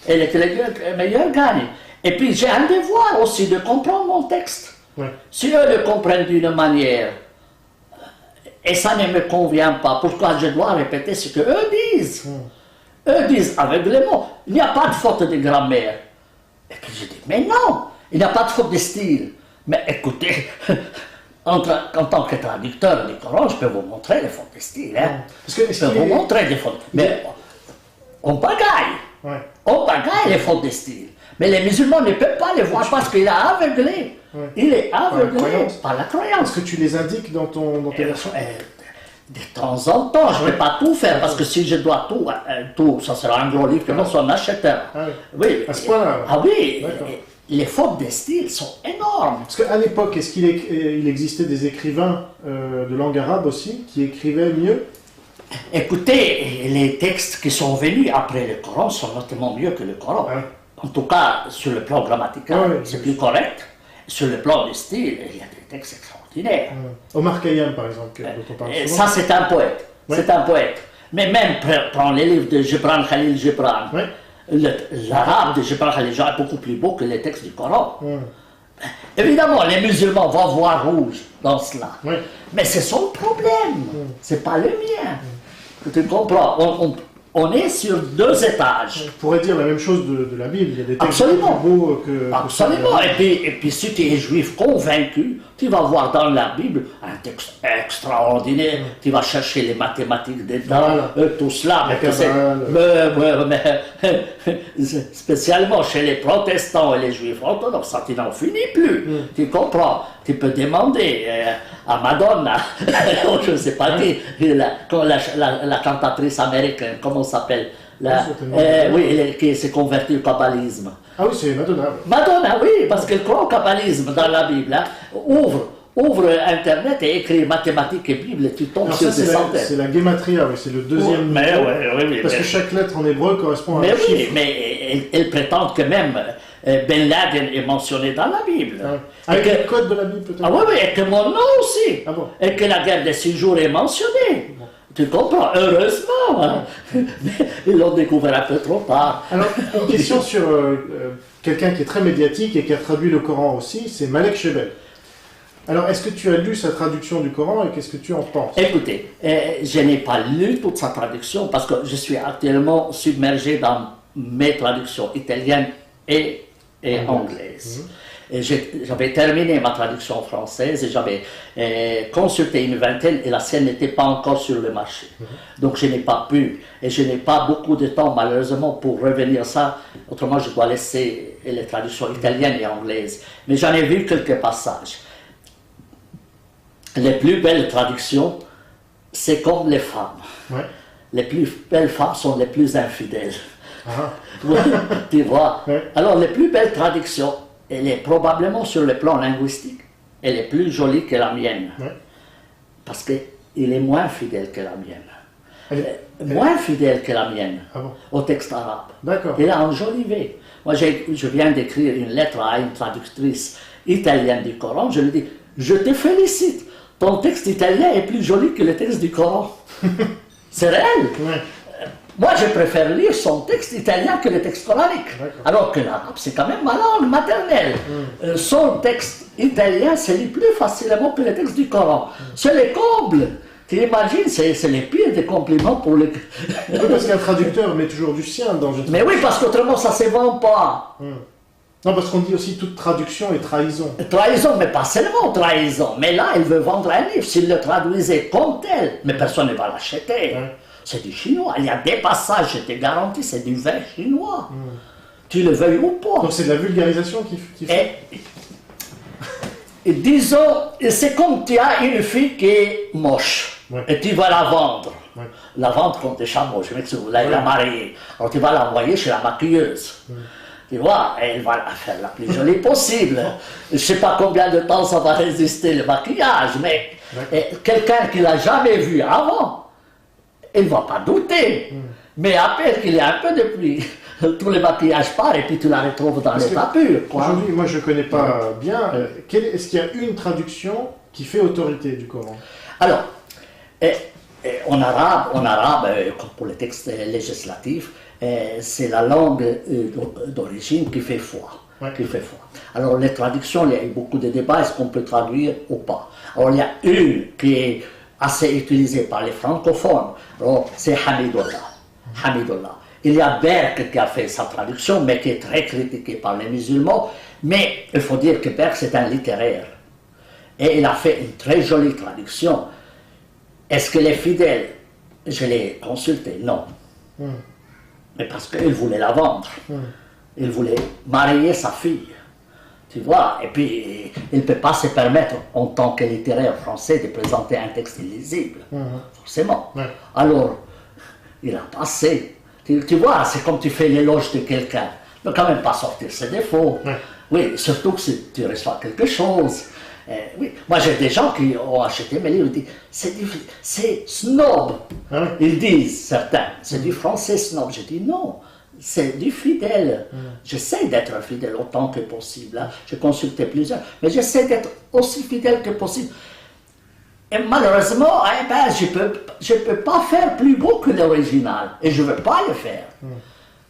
Et que les meilleurs gagnent. Et puis, j'ai un devoir aussi de comprendre mon texte. Si eux le comprennent d'une manière, et ça ne me convient pas, pourquoi je dois répéter ce que eux disent? Eux disent aveuglément, il n'y a pas de faute de grammaire. Et puis je dis, mais non, il n'y a pas de faute de style. Mais écoutez, en tant que traducteur du Coran, je peux vous montrer les fautes de style. Je peux vous montrer des fautes. Mais on bagaille. On bagaille les fautes de style. Mais les musulmans ne peuvent pas les voir parce qu'il est aveuglé. Il est aveuglé par la croyance. Est-ce que tu les indiques dans tes versions? De temps en temps, je ne peux pas tout faire, parce que si je dois tout, ça sera un gros livre que non, soit un acheteur. Oui, à ce point-là. Oui, les fautes de style sont énormes. Parce qu'à l'époque, est-ce qu'il existait des écrivains de langue arabe aussi, qui écrivaient mieux? Écoutez, les textes qui sont venus après le Coran sont notamment mieux que le Coran. En tout cas, sur le plan grammatical, c'est plus correct. Sur le plan du style, il y a des textes extraordinaires. Omar Khayyam, par exemple, dont on parle souvent. Ça, c'est un poète. C'est un poète. Mais même, prends les livres de Gibran Khalil Gibran. L'arabe de Gibran Khalil Gibran est beaucoup plus beau que les textes du Coran. Évidemment, les musulmans vont voir rouge dans cela. Mais c'est son problème. C'est pas le mien. Tu comprends? On est sur 2 étages. On pourrait dire la même chose de la Bible. Il y a des textes plus beaux que... Absolument. Et puis si tu es juif convaincu, tu vas voir dans la Bible un texte extraordinaire. Tu vas chercher les mathématiques dedans, tout cela. Mais spécialement chez les protestants et les juifs orthodoxes, ça tu n'en finis plus. Tu comprends? Tu peux demander à Madonna, je ne sais pas qui, la cantatrice américaine, comment s'appelle? Oui, qui s'est convertie au kabbalisme. Ah oui, c'est Madonna. Madonna, oui, parce qu'elle croit au kabbalisme dans la Bible. Ouvre Internet et écrit mathématiques et Bible, et tu tombes sur des centaines. C'est la Gematria, c'est le deuxième niveau. Parce que chaque lettre en hébreu correspond à un chiffre. Oui, mais elle prétend que même Ben Laden est mentionné dans la Bible. Avec le code de la Bible peut-être. Ah oui, oui, et que mon nom aussi. Ah bon. Et que la guerre des 6 jours est mentionnée. Bon. Tu comprends? Heureusement. Hein? Mais ils l'ont découvert un peu trop tard. Alors, une question sur quelqu'un qui est très médiatique et qui a traduit le Coran aussi, c'est Malek Shebel. Alors, est-ce que tu as lu sa traduction du Coran et qu'est-ce que tu en penses? Écoutez, je n'ai pas lu toute sa traduction parce que je suis actuellement submergé dans mes traductions italiennes et anglaises. Et j'avais terminé ma traduction française et j'avais consulté une vingtaine et la sienne n'était pas encore sur le marché. Donc je n'ai pas pu et je n'ai pas beaucoup de temps malheureusement pour revenir à ça. Autrement, je dois laisser les traductions italiennes et anglaises. Mais j'en ai vu quelques passages. Les plus belles traductions, c'est comme les femmes. Ouais. Les plus belles femmes sont les plus infidèles. Ah. Tu vois? Ouais. Alors, les plus belles traductions, elle est probablement sur le plan linguistique, elle est plus jolie que la mienne. Ouais. Parce qu'il est moins fidèle que la mienne. Elle- Moins fidèle que la mienne Ah bon. au texte arabe. D'accord. Il a enjolivé. Moi, je viens d'écrire une lettre à une traductrice italienne du Coran. Je lui dis, je te félicite. Ton texte italien est plus joli que le texte du Coran. C'est réel. Ouais. Moi, je préfère lire son texte italien que le texte coranique. D'accord. Alors que l'arabe, c'est quand même ma langue maternelle. Son texte italien se lit plus facilement que le texte du Coran. C'est les combles. Tu imagines, c'est les pires des compliments pour les... Oui, parce qu'un traducteur met toujours du sien dans une Mais oui, parce qu'autrement, ça ne se vend pas. Non, parce qu'on dit aussi toute traduction est trahison. Trahison, mais pas seulement trahison. Mais là, il veut vendre un livre. S'il le traduisait comme tel, mais personne ne va l'acheter. Ouais. C'est du chinois. Il y a des passages, je te garantis, c'est du vrai chinois. Tu le veuilles ou pas. Donc c'est de la vulgarisation qui fait. Et disons, c'est comme tu as une fille qui est moche. Ouais. Et tu vas la vendre. Ouais. La vendre comme des chameaux, je m'excuse, la marier. Alors tu vas l'envoyer chez la maquilleuse. Tu vois, elle va la faire la plus jolie possible. Je ne sais pas combien de temps ça va résister le maquillage, mais quelqu'un qui ne l'a jamais vu avant, il ne va pas douter. Mais après qu'il y a un peu de pluie, tout le maquillage part et puis tu la retrouves dans l'état pur. Aujourd'hui, moi je ne connais pas bien. Est-ce qu'il y a une traduction qui fait autorité du Coran? Alors, en arabe, comme pour les textes législatifs, c'est la langue d'origine qui fait foi. Ouais. Qui fait foi. Alors les traductions, il y a eu beaucoup de débats, est-ce qu'on peut traduire ou pas? Alors il y a une qui est assez utilisée par les francophones, alors c'est Hamidullah. Hamidullah. Il y a Berk qui a fait sa traduction, mais qui est très critiqué par les musulmans. Mais il faut dire que Berk c'est un littéraire. Et il a fait une très jolie traduction. Est-ce que les fidèles, je l'ai consulté? Non. Mais parce qu'il voulait la vendre. Il voulait marier sa fille. Tu vois, et puis il ne peut pas se permettre, en tant que littéraire français, de présenter un texte illisible. Forcément. Ouais. Alors, il a passé. Tu vois, c'est comme tu fais l'éloge de quelqu'un. Ne quand même pas sortir ses défauts. Ouais. Oui, surtout que si tu reçois quelque chose. Oui. Moi, j'ai des gens qui ont acheté mes livres et disent c'est snob. Ah ouais. Ils disent, certains, c'est du français snob. Je dis non, c'est du fidèle. J'essaie d'être fidèle autant que possible. Hein. J'ai consulté plusieurs, mais j'essaie d'être aussi fidèle que possible. Et malheureusement, je peux pas faire plus beau que l'original. Et je ne veux pas le faire.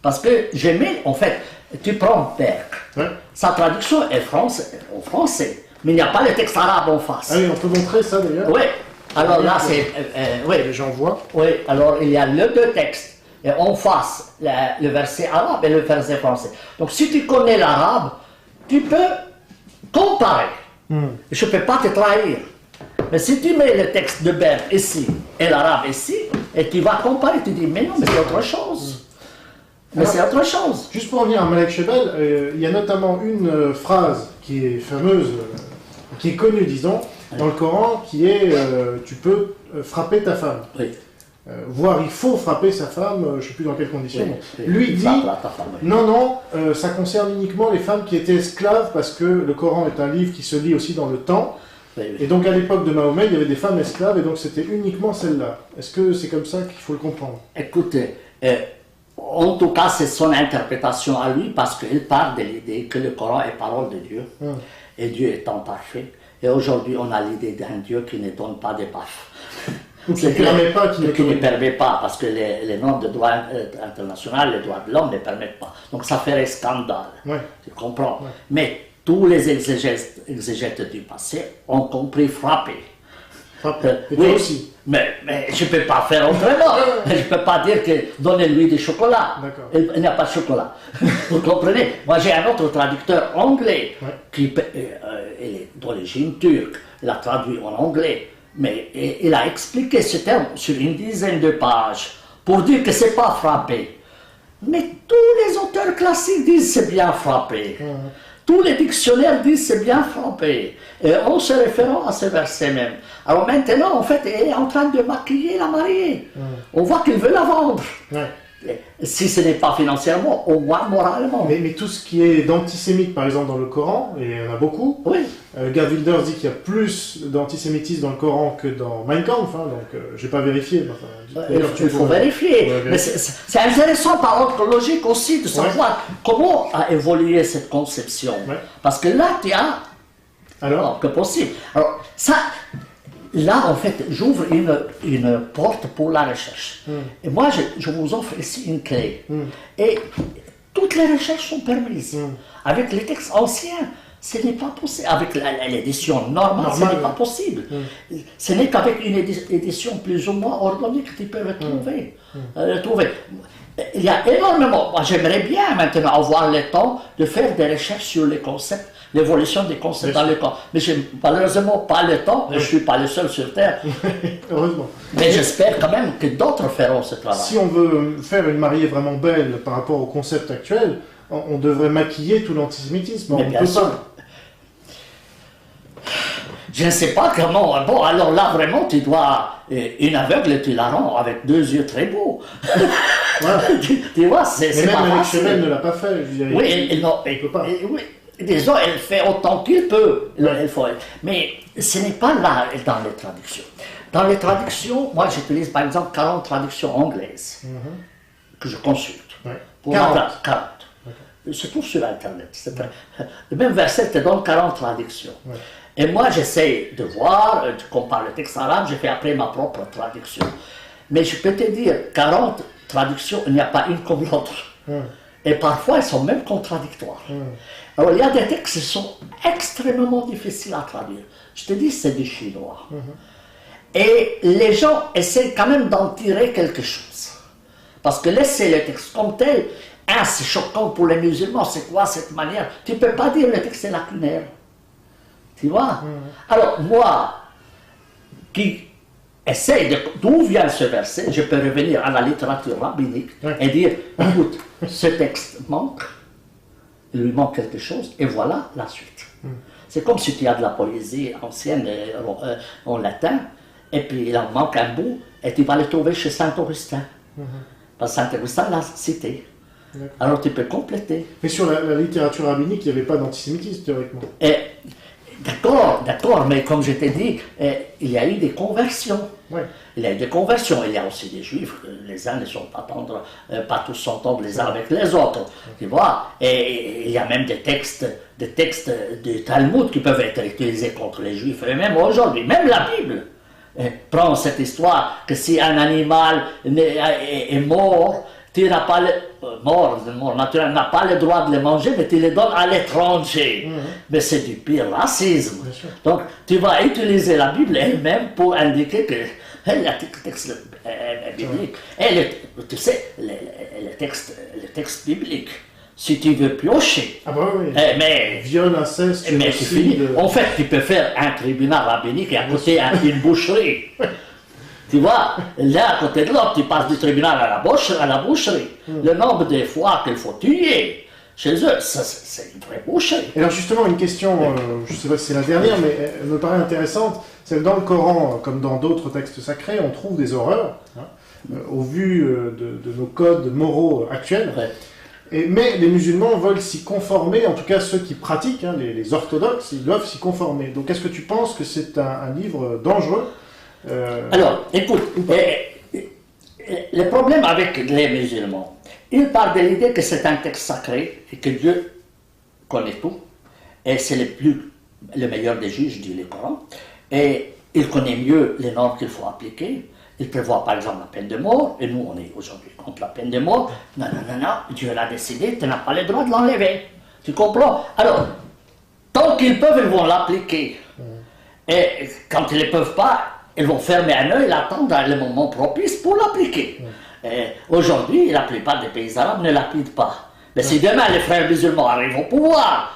Parce que j'aimais, en fait, tu prends Berk. Ouais. Sa traduction est en français. Mais il n'y a pas le texte arabe en face. Ah oui, on peut montrer ça d'ailleurs. Oui. Alors là, c'est... oui. Les gens voient. Oui, alors il y a les deux textes. Et en face, le verset arabe et le verset français. Donc si tu connais l'arabe, tu peux comparer. Je ne peux pas te trahir. Mais si tu mets le texte de Berk ici et l'arabe ici, et tu vas comparer, tu dis, mais non, mais c'est autre chose. Mais c'est autre chose. Juste pour revenir à Malek Shebel, il y a notamment une phrase qui est fameuse, qui est connue, disons, dans le Coran, qui est tu peux frapper ta femme. Oui. Voire il faut frapper sa femme, je ne sais plus dans quelles conditions. Oui. Lui dit, Frappe ta femme, oui. non, ça concerne uniquement les femmes qui étaient esclaves, parce que le Coran est un livre qui se lit aussi dans le temps. Oui, oui. Et donc à l'époque de Mahomet, il y avait des femmes esclaves, et donc c'était uniquement celle-là. Est-ce que c'est comme ça qu'il faut le comprendre? Écoutez, En tout cas, c'est son interprétation à lui, parce qu'il part de l'idée que le Coran est parole de Dieu, et Dieu étant parfait. Et aujourd'hui, on a l'idée d'un Dieu qui ne donne pas de baffes. Qui ne permet pas, qui ne permet pas, parce que les normes de droit international, les droits de l'homme ne permettent pas. Donc ça ferait scandale, tu comprends. Mais tous les exégètes du passé ont compris frapper. Et toi aussi. Mais je ne peux pas faire autrement. Je ne peux pas dire que donnez-lui du chocolat. Il n'y a pas de chocolat. Vous comprenez? Moi, j'ai un autre traducteur anglais qui est d'origine turque. Il a traduit en anglais. Mais il a expliqué ce terme sur une dizaine de pages pour dire que ce n'est pas frapper. Mais tous les auteurs classiques disent c'est bien frappé. Tous les dictionnaires disent c'est bien frappé. Et en se référant à ce verset même. Alors maintenant, en fait, il est en train de maquiller la mariée. On voit qu'il veut la vendre. Si ce n'est pas financièrement, au moins moralement. Mais tout ce qui est d'antisémite, par exemple, dans le Coran, et il y en a beaucoup, Gerd Wilders dit qu'il y a plus d'antisémitisme dans le Coran que dans Mein Kampf, donc je n'ai pas vérifié. Il faut vérifier. Mais c'est intéressant par ordre logique aussi de savoir comment a évolué cette conception. Parce que là, tu as... Alors que possible. Alors, ça... Là, en fait, j'ouvre une porte pour la recherche. Et moi, je vous offre ici une clé. Et toutes les recherches sont permises. Avec les textes anciens, ce n'est pas possible. Avec l'édition normale, ce n'est pas possible. Ce n'est qu'avec une édition plus ou moins ordonnée que tu peux retrouver. Il y a énormément. Moi, j'aimerais bien maintenant avoir le temps de faire des recherches sur les concepts, l'évolution des concepts dans le corps. Mais je n'ai malheureusement pas le temps, et je ne suis pas le seul sur Terre. Heureusement. Mais j'espère quand même que d'autres feront ce travail. Si on veut faire une mariée vraiment belle par rapport au concept actuel, on devrait maquiller tout l'antisémitisme. Mais bien sûr. Je ne sais pas comment. Bon, alors là, vraiment, tu dois. Une aveugle, tu la rends avec 2 yeux très beaux. Tu vois, c'est mais pas même avec facile. Chevelle ne l'a pas fait. Je dirais, Oui, il ne peut pas. Oui. Disons, elle fait autant qu'il peut. Mais ce n'est pas là dans les traductions. Dans les traductions, moi, j'utilise par exemple 40 traductions anglaises que je consulte. Pour 40. C'est tout sur Internet. Le même verset te donne 40 traductions. Et moi, j'essaie de voir, je compare le texte arabe, je fais après ma propre traduction. Mais je peux te dire, 40 traductions, il n'y a pas une comme l'autre. Et parfois, elles sont même contradictoires. Alors, il y a des textes qui sont extrêmement difficiles à traduire. Je te dis, c'est du chinois. Et les gens essaient quand même d'en tirer quelque chose. Parce que laisser le texte comme tel, c'est choquant pour les musulmans, c'est quoi cette manière? Tu ne peux pas dire le texte est lacunaire. Tu vois? Alors, moi, qui essaye d'où vient ce verset, je peux revenir à la littérature rabbinique et dire, écoute, ce texte manque, il lui manque quelque chose, et voilà la suite. C'est comme si tu as de la poésie ancienne en latin, et puis il en manque un bout, et tu vas le trouver chez Saint-Augustin. Parce que Saint-Augustin l'a cité. Alors tu peux compléter. Mais sur la littérature rabbinique, il n'y avait pas d'antisémitisme théoriquement. D'accord, mais comme je t'ai dit, il y a eu des conversions. Il y a eu des conversions, il y a aussi des juifs, les uns ne sont pas tendres, pas tous s'entendent les uns avec les autres, tu vois. Et il y a même des textes du Talmud qui peuvent être utilisés contre les juifs, et même aujourd'hui, même la Bible prend cette histoire que si un animal est mort, tu n'as pas mort naturel, n'a pas le droit de le manger, mais tu le donnes à l'étranger. Mais c'est du pire racisme. Donc, tu vas utiliser la Bible elle-même pour indiquer que le texte biblique. Et tu sais, le texte biblique, si tu veux piocher, mais viol, inceste, mais tu finis. En fait, tu peux faire un tribunal rabbinique et à côté une boucherie. Tu vois, là, à côté de l'autre, tu passes du tribunal à la boucherie. Le nombre de fois qu'il faut tuer chez eux, c'est une vraie boucherie. Et alors justement, une question, je ne sais pas si c'est la dernière, mais elle me paraît intéressante, c'est que dans le Coran, comme dans d'autres textes sacrés, on trouve des horreurs, au vu de nos codes moraux actuels. Mais les musulmans veulent s'y conformer, en tout cas ceux qui pratiquent, les orthodoxes, ils doivent s'y conformer. Donc est-ce que tu penses que c'est un livre dangereux Alors, écoute, le problème avec les musulmans, il part de l'idée que c'est un texte sacré et que Dieu connaît tout. Et c'est le meilleur des juges, dit le Coran. Et il connaît mieux les normes qu'il faut appliquer. Il prévoit par exemple la peine de mort, et nous on est aujourd'hui contre la peine de mort. Non, Dieu l'a décidé, tu n'as pas le droit de l'enlever. Tu comprends? Alors, tant qu'ils peuvent, ils vont l'appliquer. Et quand ils ne peuvent pas, ils vont fermer un œil et attendre le moment propice pour l'appliquer. Aujourd'hui, la plupart des pays arabes ne l'appliquent pas. Mais si demain les frères musulmans arrivent au pouvoir,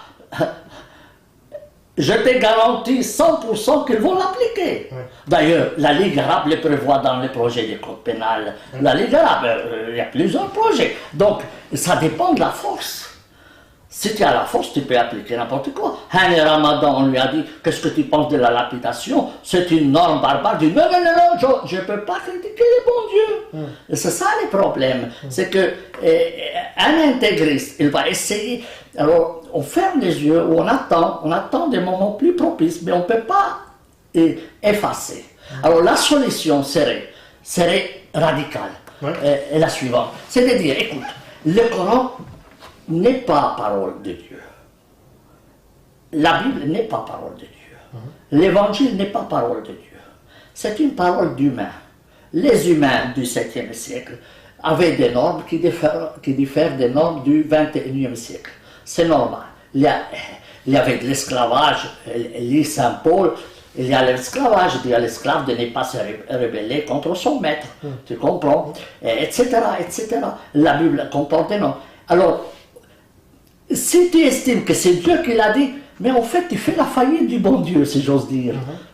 je te garantis 100% qu'ils vont l'appliquer. D'ailleurs, la Ligue arabe le prévoit dans le projet du code pénal. La Ligue arabe, il y a plusieurs projets. Donc, ça dépend de la force. Si tu as la force, tu peux appliquer n'importe quoi. Hani Ramadan, on lui a dit, qu'est-ce que tu penses de la lapidation? C'est une norme barbare. Il dit, non, je ne peux pas critiquer le bon Dieu. Et c'est ça le problème. C'est que un intégriste, il va essayer. Alors, on ferme les yeux, ou on attend des moments plus propices, mais on ne peut pas effacer. Alors, la solution serait radicale. Et la suivante. C'est-à-dire, écoute, le Coran n'est pas parole de Dieu. La Bible n'est pas parole de Dieu. L'Évangile n'est pas parole de Dieu. C'est une parole d'humain. Les humains du 7e siècle avaient des normes qui diffèrent des normes du 21e siècle. C'est normal. Il y avait de l'esclavage, lit Saint Paul, il y a l'esclavage, il y a l'esclave de ne pas se rebeller contre son maître. Tu comprends? Etc., etc. La Bible comporte des normes. Alors, si tu estimes que c'est Dieu qui l'a dit, mais en fait, tu fais la faillite du bon Dieu, si j'ose dire.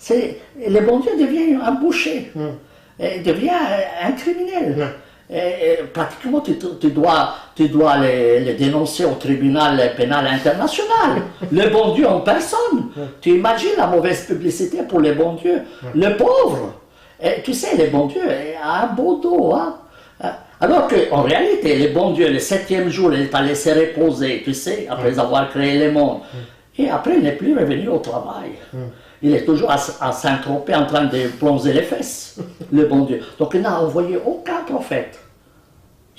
Le bon Dieu devient un boucher, devient un criminel. Pratiquement, tu dois le dénoncer au tribunal pénal international. Le bon Dieu en personne. Tu imagines la mauvaise publicité pour le bon Dieu. Le pauvre. Tu sais, le bon Dieu a un beau dos, hein. Alors qu'en réalité, le bon Dieu, le 7e jour, il t'a laissé reposer, tu sais, après avoir créé le monde. Et après, il n'est plus revenu au travail. Il est toujours à Saint-Tropez en train de plonger les fesses, le bon Dieu. Donc il n'a envoyé aucun prophète.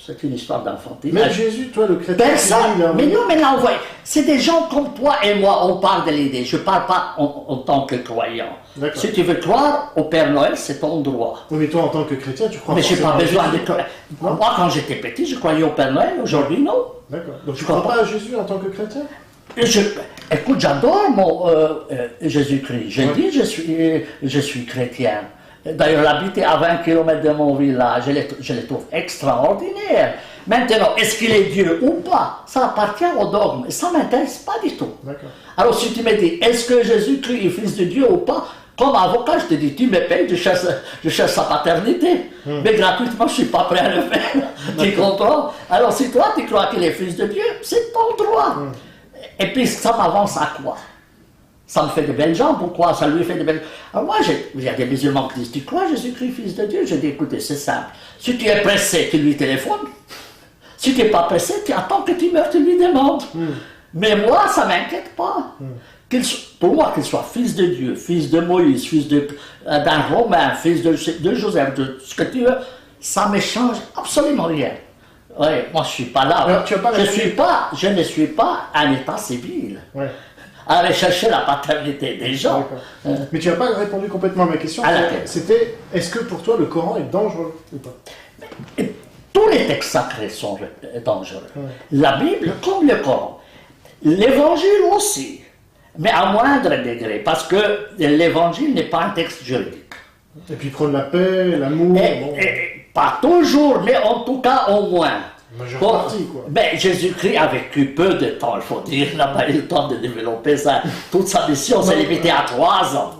C'est une histoire d'enfantillage. Mais Jésus, toi, le chrétien... Personne, mais non, mais là, c'est des gens comme toi et moi, on parle de l'idée. Je ne parle pas en tant que croyant. Si tu veux croire au Père Noël, c'est ton droit. Oui, mais toi, en tant que chrétien, tu crois... Mais je n'ai pas besoin de croire. Moi, quand j'étais petit, je croyais au Père Noël. Aujourd'hui, non. D'accord. Donc tu ne crois pas à Jésus en tant que chrétien? Écoute, j'adore mon Jésus-Christ. J'ai dit je suis chrétien. D'ailleurs, l'habiter à 20 km de mon village, je le trouve extraordinaire. Maintenant, est-ce qu'il est Dieu ou pas? Ça appartient au dogme. Et ça ne m'intéresse pas du tout. Alors, si tu me dis, est-ce que Jésus-Christ est fils de Dieu ou pas? Comme avocat, je te dis, tu me payes, je cherche sa paternité. Mais gratuitement, je ne suis pas prêt à le faire. Tu comprends? Alors, si toi, tu crois qu'il est fils de Dieu, c'est ton droit. Et puis, ça m'avance à quoi? Ça me fait de belles gens, pourquoi? Ça lui fait de belles gens. Alors moi, il y a des musulmans qui disent, tu crois Jésus-Christ, fils de Dieu? Je dis, écoutez, c'est simple. Si tu es pressé, tu lui téléphones. Si tu n'es pas pressé, tu attends que tu meurs, tu lui demandes. Mais moi, ça ne m'inquiète pas. Pour moi, qu'il soit fils de Dieu, fils de Moïse, fils d'un Romain, fils de Joseph, de ce que tu veux, ça ne me change absolument rien. Oui, moi, je ne suis pas là. Alors, je ne suis pas un état civil. À aller chercher la paternité des gens. Mais tu n'as pas répondu complètement à ma question. C'était, est-ce que pour toi le Coran est dangereux ou pas? Tous les textes sacrés sont dangereux. La Bible comme le Coran. L'Évangile aussi. Mais à moindre degré. Parce que l'Évangile n'est pas un texte juridique. Et puis prendre la paix, l'amour... Pas toujours, mais en tout cas au moins. Partie, quoi. Ben, Jésus-Christ a vécu peu de temps, il faut dire. Il n'a pas eu le temps de développer ça. Toute sa mission s'est limitée à 3 ans.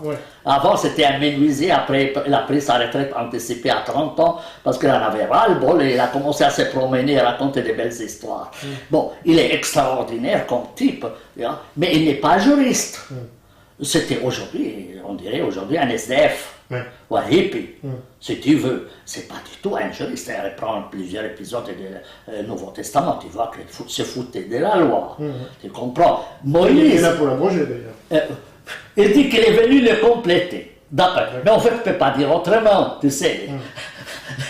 Avant, c'était un menuisier. Après, il a pris sa retraite anticipée à 30 ans parce qu'il en avait ras-le-bol et il a commencé à se promener et à raconter des belles histoires. Bon, il est extraordinaire comme type, mais il n'est pas juriste. C'était aujourd'hui, on dirait aujourd'hui un SDF. Ou un hippie, si tu veux. C'est pas du tout un juriste. Il reprend plusieurs épisodes du Nouveau Testament. Tu vois qu'il se foutait de la loi. Tu comprends? Moïse. Il est là pour l'abroger d'ailleurs. Il dit qu'il est venu le compléter. D'accord. Mais en fait, tu ne peux pas dire autrement, tu sais.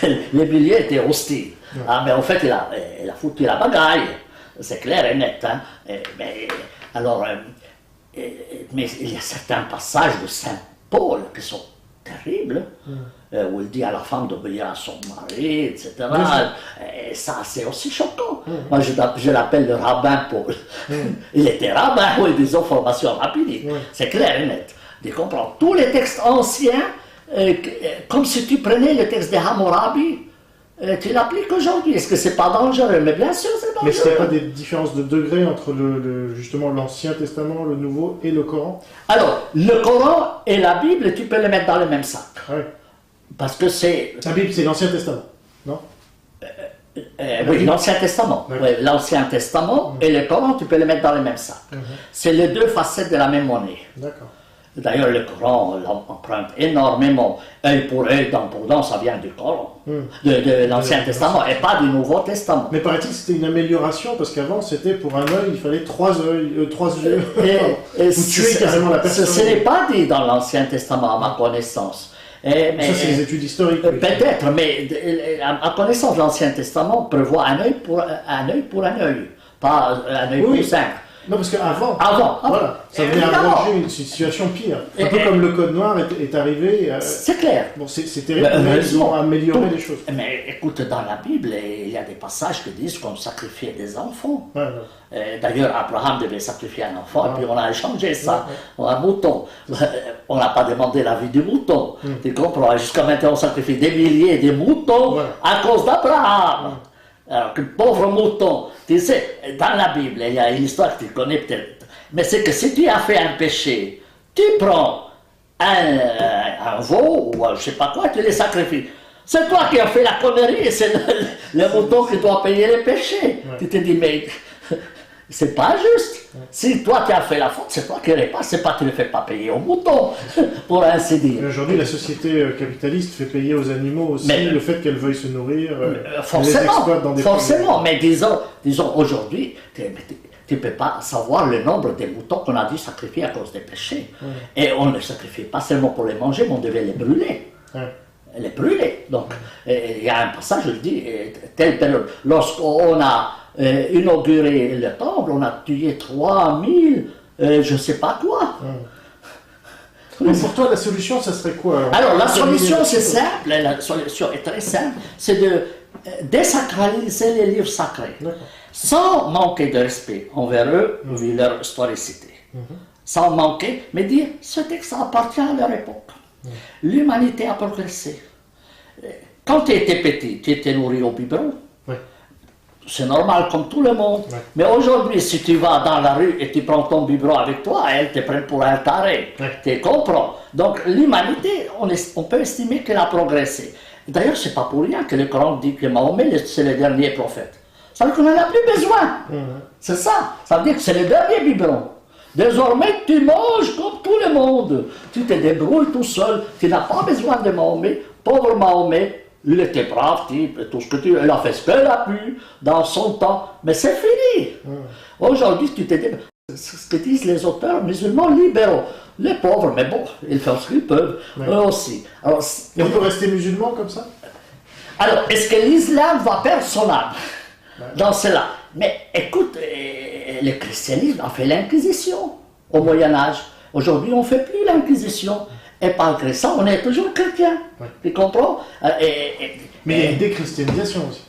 les milliers étaient hostiles. Ah, mais en fait, il a foutu la bagaille, c'est clair et net. Hein. Mais il y a certains passages de Saint Paul qui sont terribles, où il dit à la femme d'obéir à son mari, etc. Et ça, c'est aussi choquant. Moi, je l'appelle le rabbin Paul. Il était rabbin, oui, disons, formation rapide. C'est clair et net. Tu comprends? Tous les textes anciens, comme si tu prenais le texte de Hammurabi, tu l'appliques aujourd'hui. Est-ce que c'est pas dangereux? Mais bien sûr, c'est dangereux. Mais est-ce qu'il n'y a pas des différences de degrés entre justement l'Ancien Testament, le Nouveau et le Coran? Alors, le Coran et la Bible, tu peux les mettre dans le même sac. Ouais. Parce que c'est... La Bible, c'est l'Ancien Testament, non? Oui, l'Ancien Testament. Oui, l'Ancien Testament et le Coran, tu peux les mettre dans le même sac. C'est les deux facettes de la même monnaie. D'accord. D'ailleurs, le Coran emprunte énormément. Œil pour œil, dent pour dent, ça vient du Coran, de l'Ancien Testament et pas du Nouveau Testament. Mais paraît-il que c'était une amélioration parce qu'avant, c'était pour un œil, il fallait trois yeux. Vous tuez carrément la personne. Ce n'est pas dit dans l'Ancien Testament, à ma connaissance. Mais, ça, c'est les études historiques. Peut-être, mais à ma connaissance, l'Ancien Testament prévoit un œil pour un œil, pas un œil pour cinq. Non, parce qu'avant, voilà, ça venait abroger une situation pire. Un peu comme le Code Noir est arrivé. C'est clair. Bon, c'est terrible, mais ils ont amélioré les choses. Mais écoute, dans la Bible, il y a des passages qui disent qu'on sacrifiait des enfants. D'ailleurs, Abraham devait sacrifier un enfant, et puis on a échangé ça, un mouton. On n'a pas demandé la vie du mouton. Tu comprends? Jusqu'à maintenant, on sacrifie des milliers de moutons à cause d'Abraham. Alors, que pauvre mouton, tu sais, dans la Bible, il y a une histoire que tu connais peut-être, mais c'est que si tu as fait un péché, tu prends un veau ou je ne sais pas quoi, tu les sacrifies. C'est toi qui as fait la connerie et c'est le mouton qui doit payer les péchés. Tu te dis, mais c'est pas juste. Si toi tu as fait la faute, c'est toi qui répares, c'est pas tu ne le fais pas payer au mouton, pour ainsi dire. Aujourd'hui, la société capitaliste fait payer aux animaux aussi le fait qu'elles veuillent se nourrir. Forcément, mais disons aujourd'hui, tu ne peux pas savoir le nombre de moutons qu'on a dû sacrifier à cause des péchés. Et on ne les sacrifiait pas seulement pour les manger, mais on devait les brûler. Les brûler. Donc, il y a un passage, je le dis, telle période, lorsqu'on a inauguré le temple, on a tué 3000, je ne sais pas quoi. Mais pour toi, la solution, ça serait quoi? Alors, la solution, c'est simple, la solution est très simple, c'est de désacraliser les livres sacrés, sans manquer de respect envers eux, vu leur historicité. Sans manquer, mais dire, ce texte appartient à leur époque. L'humanité a progressé. Quand tu étais petit, tu étais nourri au biberon. C'est normal comme tout le monde. Mais aujourd'hui, si tu vas dans la rue et tu prends ton biberon avec toi, elle te prend pour un taré. Tu comprends? Donc l'humanité, on peut estimer qu'elle a progressé. D'ailleurs, c'est pas pour rien que le Coran dit que Mahomet, c'est le dernier prophète. Ça veut dire qu'on n'en a plus besoin. C'est ça. Ça veut dire que c'est le dernier biberon. Désormais, tu manges comme tout le monde. Tu te débrouilles tout seul. Tu n'as pas besoin de Mahomet. Pauvre Mahomet, il était brave type, tout ce que il a fait ce qu'il a pu dans son temps. Mais c'est fini. Aujourd'hui, tu te débrouilles. C'est ce que disent les auteurs musulmans libéraux. Les pauvres, mais bon, ils font ce qu'ils peuvent, eux aussi. Alors, et on peut rester musulman comme ça? Alors, est-ce que l'islam va perdre son âme dans cela? Mais écoute, le christianisme a fait l'Inquisition au Moyen-Âge. Aujourd'hui, on ne fait plus l'Inquisition. Et malgré ça, on est toujours chrétien. Tu comprends? Mais il y a une déchristianisation aussi.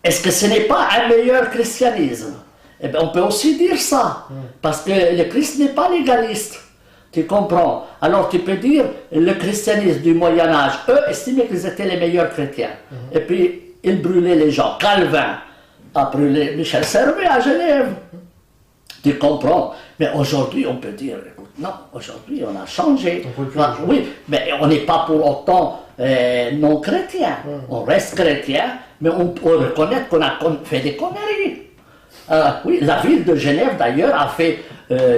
Est-ce que ce n'est pas un meilleur christianisme? Eh bien, on peut aussi dire ça. Parce que le Christ n'est pas légaliste. Tu comprends? Alors tu peux dire, le christianisme du Moyen-Âge, eux estimaient qu'ils étaient les meilleurs chrétiens. Et puis, ils brûlaient les gens. Calvin a brûlé Michel Servet à Genève. Tu comprends? Mais aujourd'hui, on peut dire, écoute, non, aujourd'hui, on a changé. Oui, mais on n'est pas pour autant non chrétien. On reste chrétien, mais on peut reconnaître qu'on a fait des conneries. Oui, la ville de Genève, d'ailleurs, a fait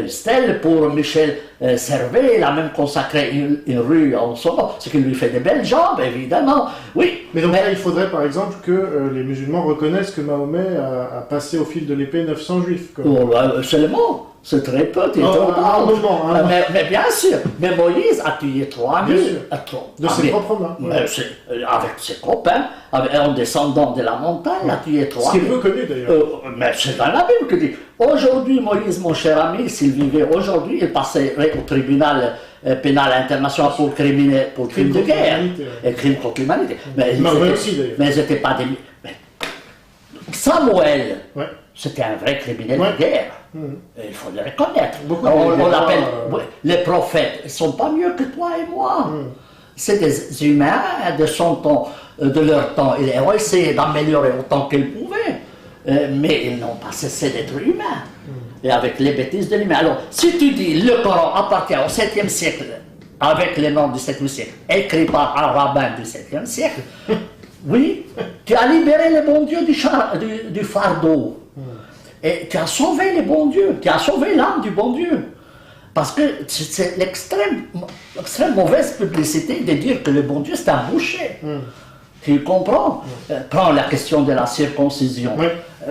stèle pour Michel Servet. Il a même consacré une rue en son nom, ce qui lui fait de belles jambes, évidemment. Oui. Mais donc là, il faudrait, par exemple, que les musulmans reconnaissent que Mahomet a passé au fil de l'épée 900 juifs. Seulement. C'est très peu, tu un moment, hein. Mais bien sûr, mais Moïse a tué 3000. De ses propres mains. Avec ses copains, en descendant de la montagne, il a tué 3000. Ce qui est peu connu d'ailleurs. Mais c'est dans la Bible que dit. Aujourd'hui, Moïse, mon cher ami, s'il vivait aujourd'hui, il passerait au tribunal pénal international pour crime de guerre et crime contre l'humanité. Mais ils n'étaient pas des... Mais Samuel, c'était un vrai criminel de guerre. Il faut le reconnaître. On l'appelle... Les prophètes, ils ne sont pas mieux que toi et moi. C'est des humains de son temps, de leur temps. Ils ont essayé d'améliorer autant qu'ils pouvaient. Mais ils n'ont pas cessé d'être humains, et avec les bêtises de l'humain. Alors, si tu dis le Coran appartient au 7e siècle, avec les noms du 7e siècle, écrit par un rabbin du 7e siècle, oui, tu as libéré les bons dieux du fardeau, et tu as sauvé les bons dieux, tu as sauvé l'âme du bon Dieu. Parce que c'est l'extrême mauvaise publicité de dire que le bon Dieu c'est un boucher. Tu comprends? Prends la question de la circoncision.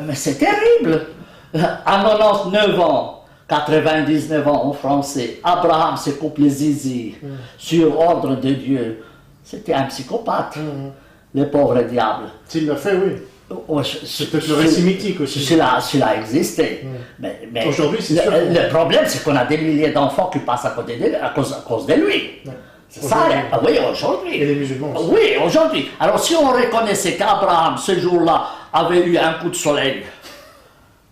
Mais c'est terrible. À 99 ans, 99 ans en français, Abraham se coupe les zizi sur ordre de Dieu. C'était un psychopathe, le pauvre diable. S'il l'a fait, oui. C'est peut-être le récit mythique aussi. Cela a existé. Mais aujourd'hui, c'est sûr. Le problème, c'est qu'on a des milliers d'enfants qui passent à cause de lui. C'est ça, oui, aujourd'hui. Et les musulmans aussi. Oui, aujourd'hui. Alors, si on reconnaissait qu'Abraham, ce jour-là, avait eu un coup de soleil,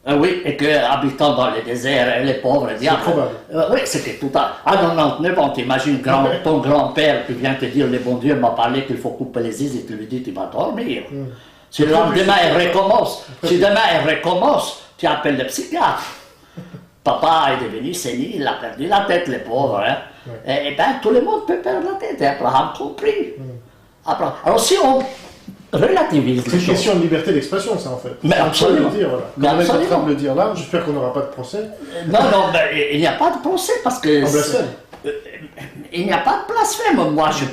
oui, et qu'habitant dans le désert, les pauvres diables. C'est probable. Oui, c'était tout à 99 ans, t'imagines ton grand-père qui vient te dire, le bon Dieu m'a parlé qu'il faut couper les zizi, et tu lui dis, tu vas dormir. Si le lendemain, elle recommence, tu appelles le psychiatre. Papa est devenu sénile, il a perdu la tête, les pauvres. Hein. Et bien, tout le monde peut perdre la tête, Abraham compris. Alors, si on relativise c'est une question de liberté d'expression, ça, en fait. Mais absolument. Comme on est en train de le dire là, j'espère qu'on n'aura pas de procès. Non, mais il n'y a pas de procès parce que... En blasphème. Il n'y a pas de blasphème. Moi, je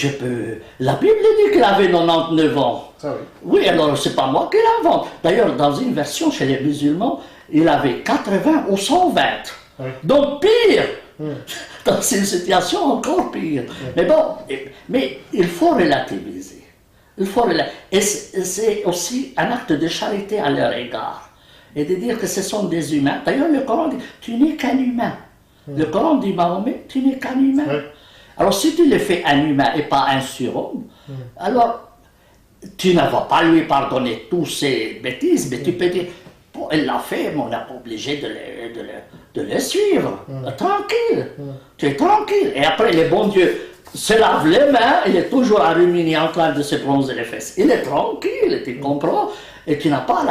peux... La Bible dit qu'il avait 99 ans. Ça, oui. Oui, alors c'est pas moi qui l'invente. D'ailleurs, dans une version chez les musulmans, il avait 80 ou 120. Donc pire. Dans une situation encore pire. Mais bon, mais il faut relativiser. Et c'est aussi un acte de charité à leur égard. Et de dire que ce sont des humains. D'ailleurs, le Coran dit, tu n'es qu'un humain. Le Coran dit, Mahomet, tu n'es qu'un humain. Alors si tu le fais un humain et pas un surhomme, alors tu ne vas pas lui pardonner toutes ces bêtises, mais tu peux dire, bon, elle l'a fait, mais on n'est pas obligé de le suivre. Tranquille. Tu es tranquille. Et après, le bon Dieu se lave les mains, il est toujours à ruminer en train de se bronzer les fesses. Il est tranquille, tu comprends? Et tu n'as pas à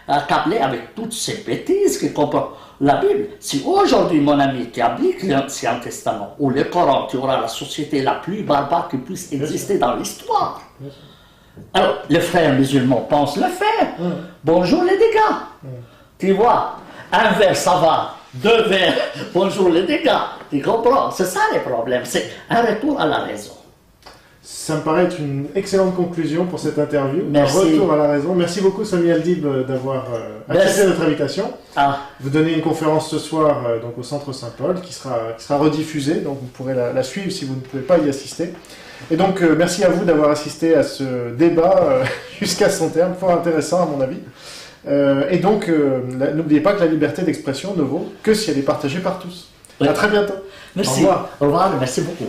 l'accabler avec toutes ces bêtises qui comprennent la Bible. Si aujourd'hui, mon ami, tu appliques l'Ancien Testament ou le Coran, tu auras la société la plus barbare qui puisse exister dans l'histoire. Alors, les frères musulmans pensent le faire. Bonjour les dégâts. Tu vois, un verre ça va, deux verres, bonjour les dégâts. Tu comprends? C'est ça le problème, c'est un retour à la raison. Ça me paraît être une excellente conclusion pour cette interview. Merci. Un retour à la raison. Merci beaucoup Sami Aldib d'avoir accepté notre invitation. Vous donnez une conférence ce soir donc au Centre Saint-Paul qui sera rediffusée, donc vous pourrez la suivre si vous ne pouvez pas y assister. Et donc merci à vous d'avoir assisté à ce débat jusqu'à son terme, fort intéressant à mon avis. Et donc n'oubliez pas que la liberté d'expression ne vaut que si elle est partagée par tous. Oui. À très bientôt. Merci. Au revoir. Au revoir, merci beaucoup.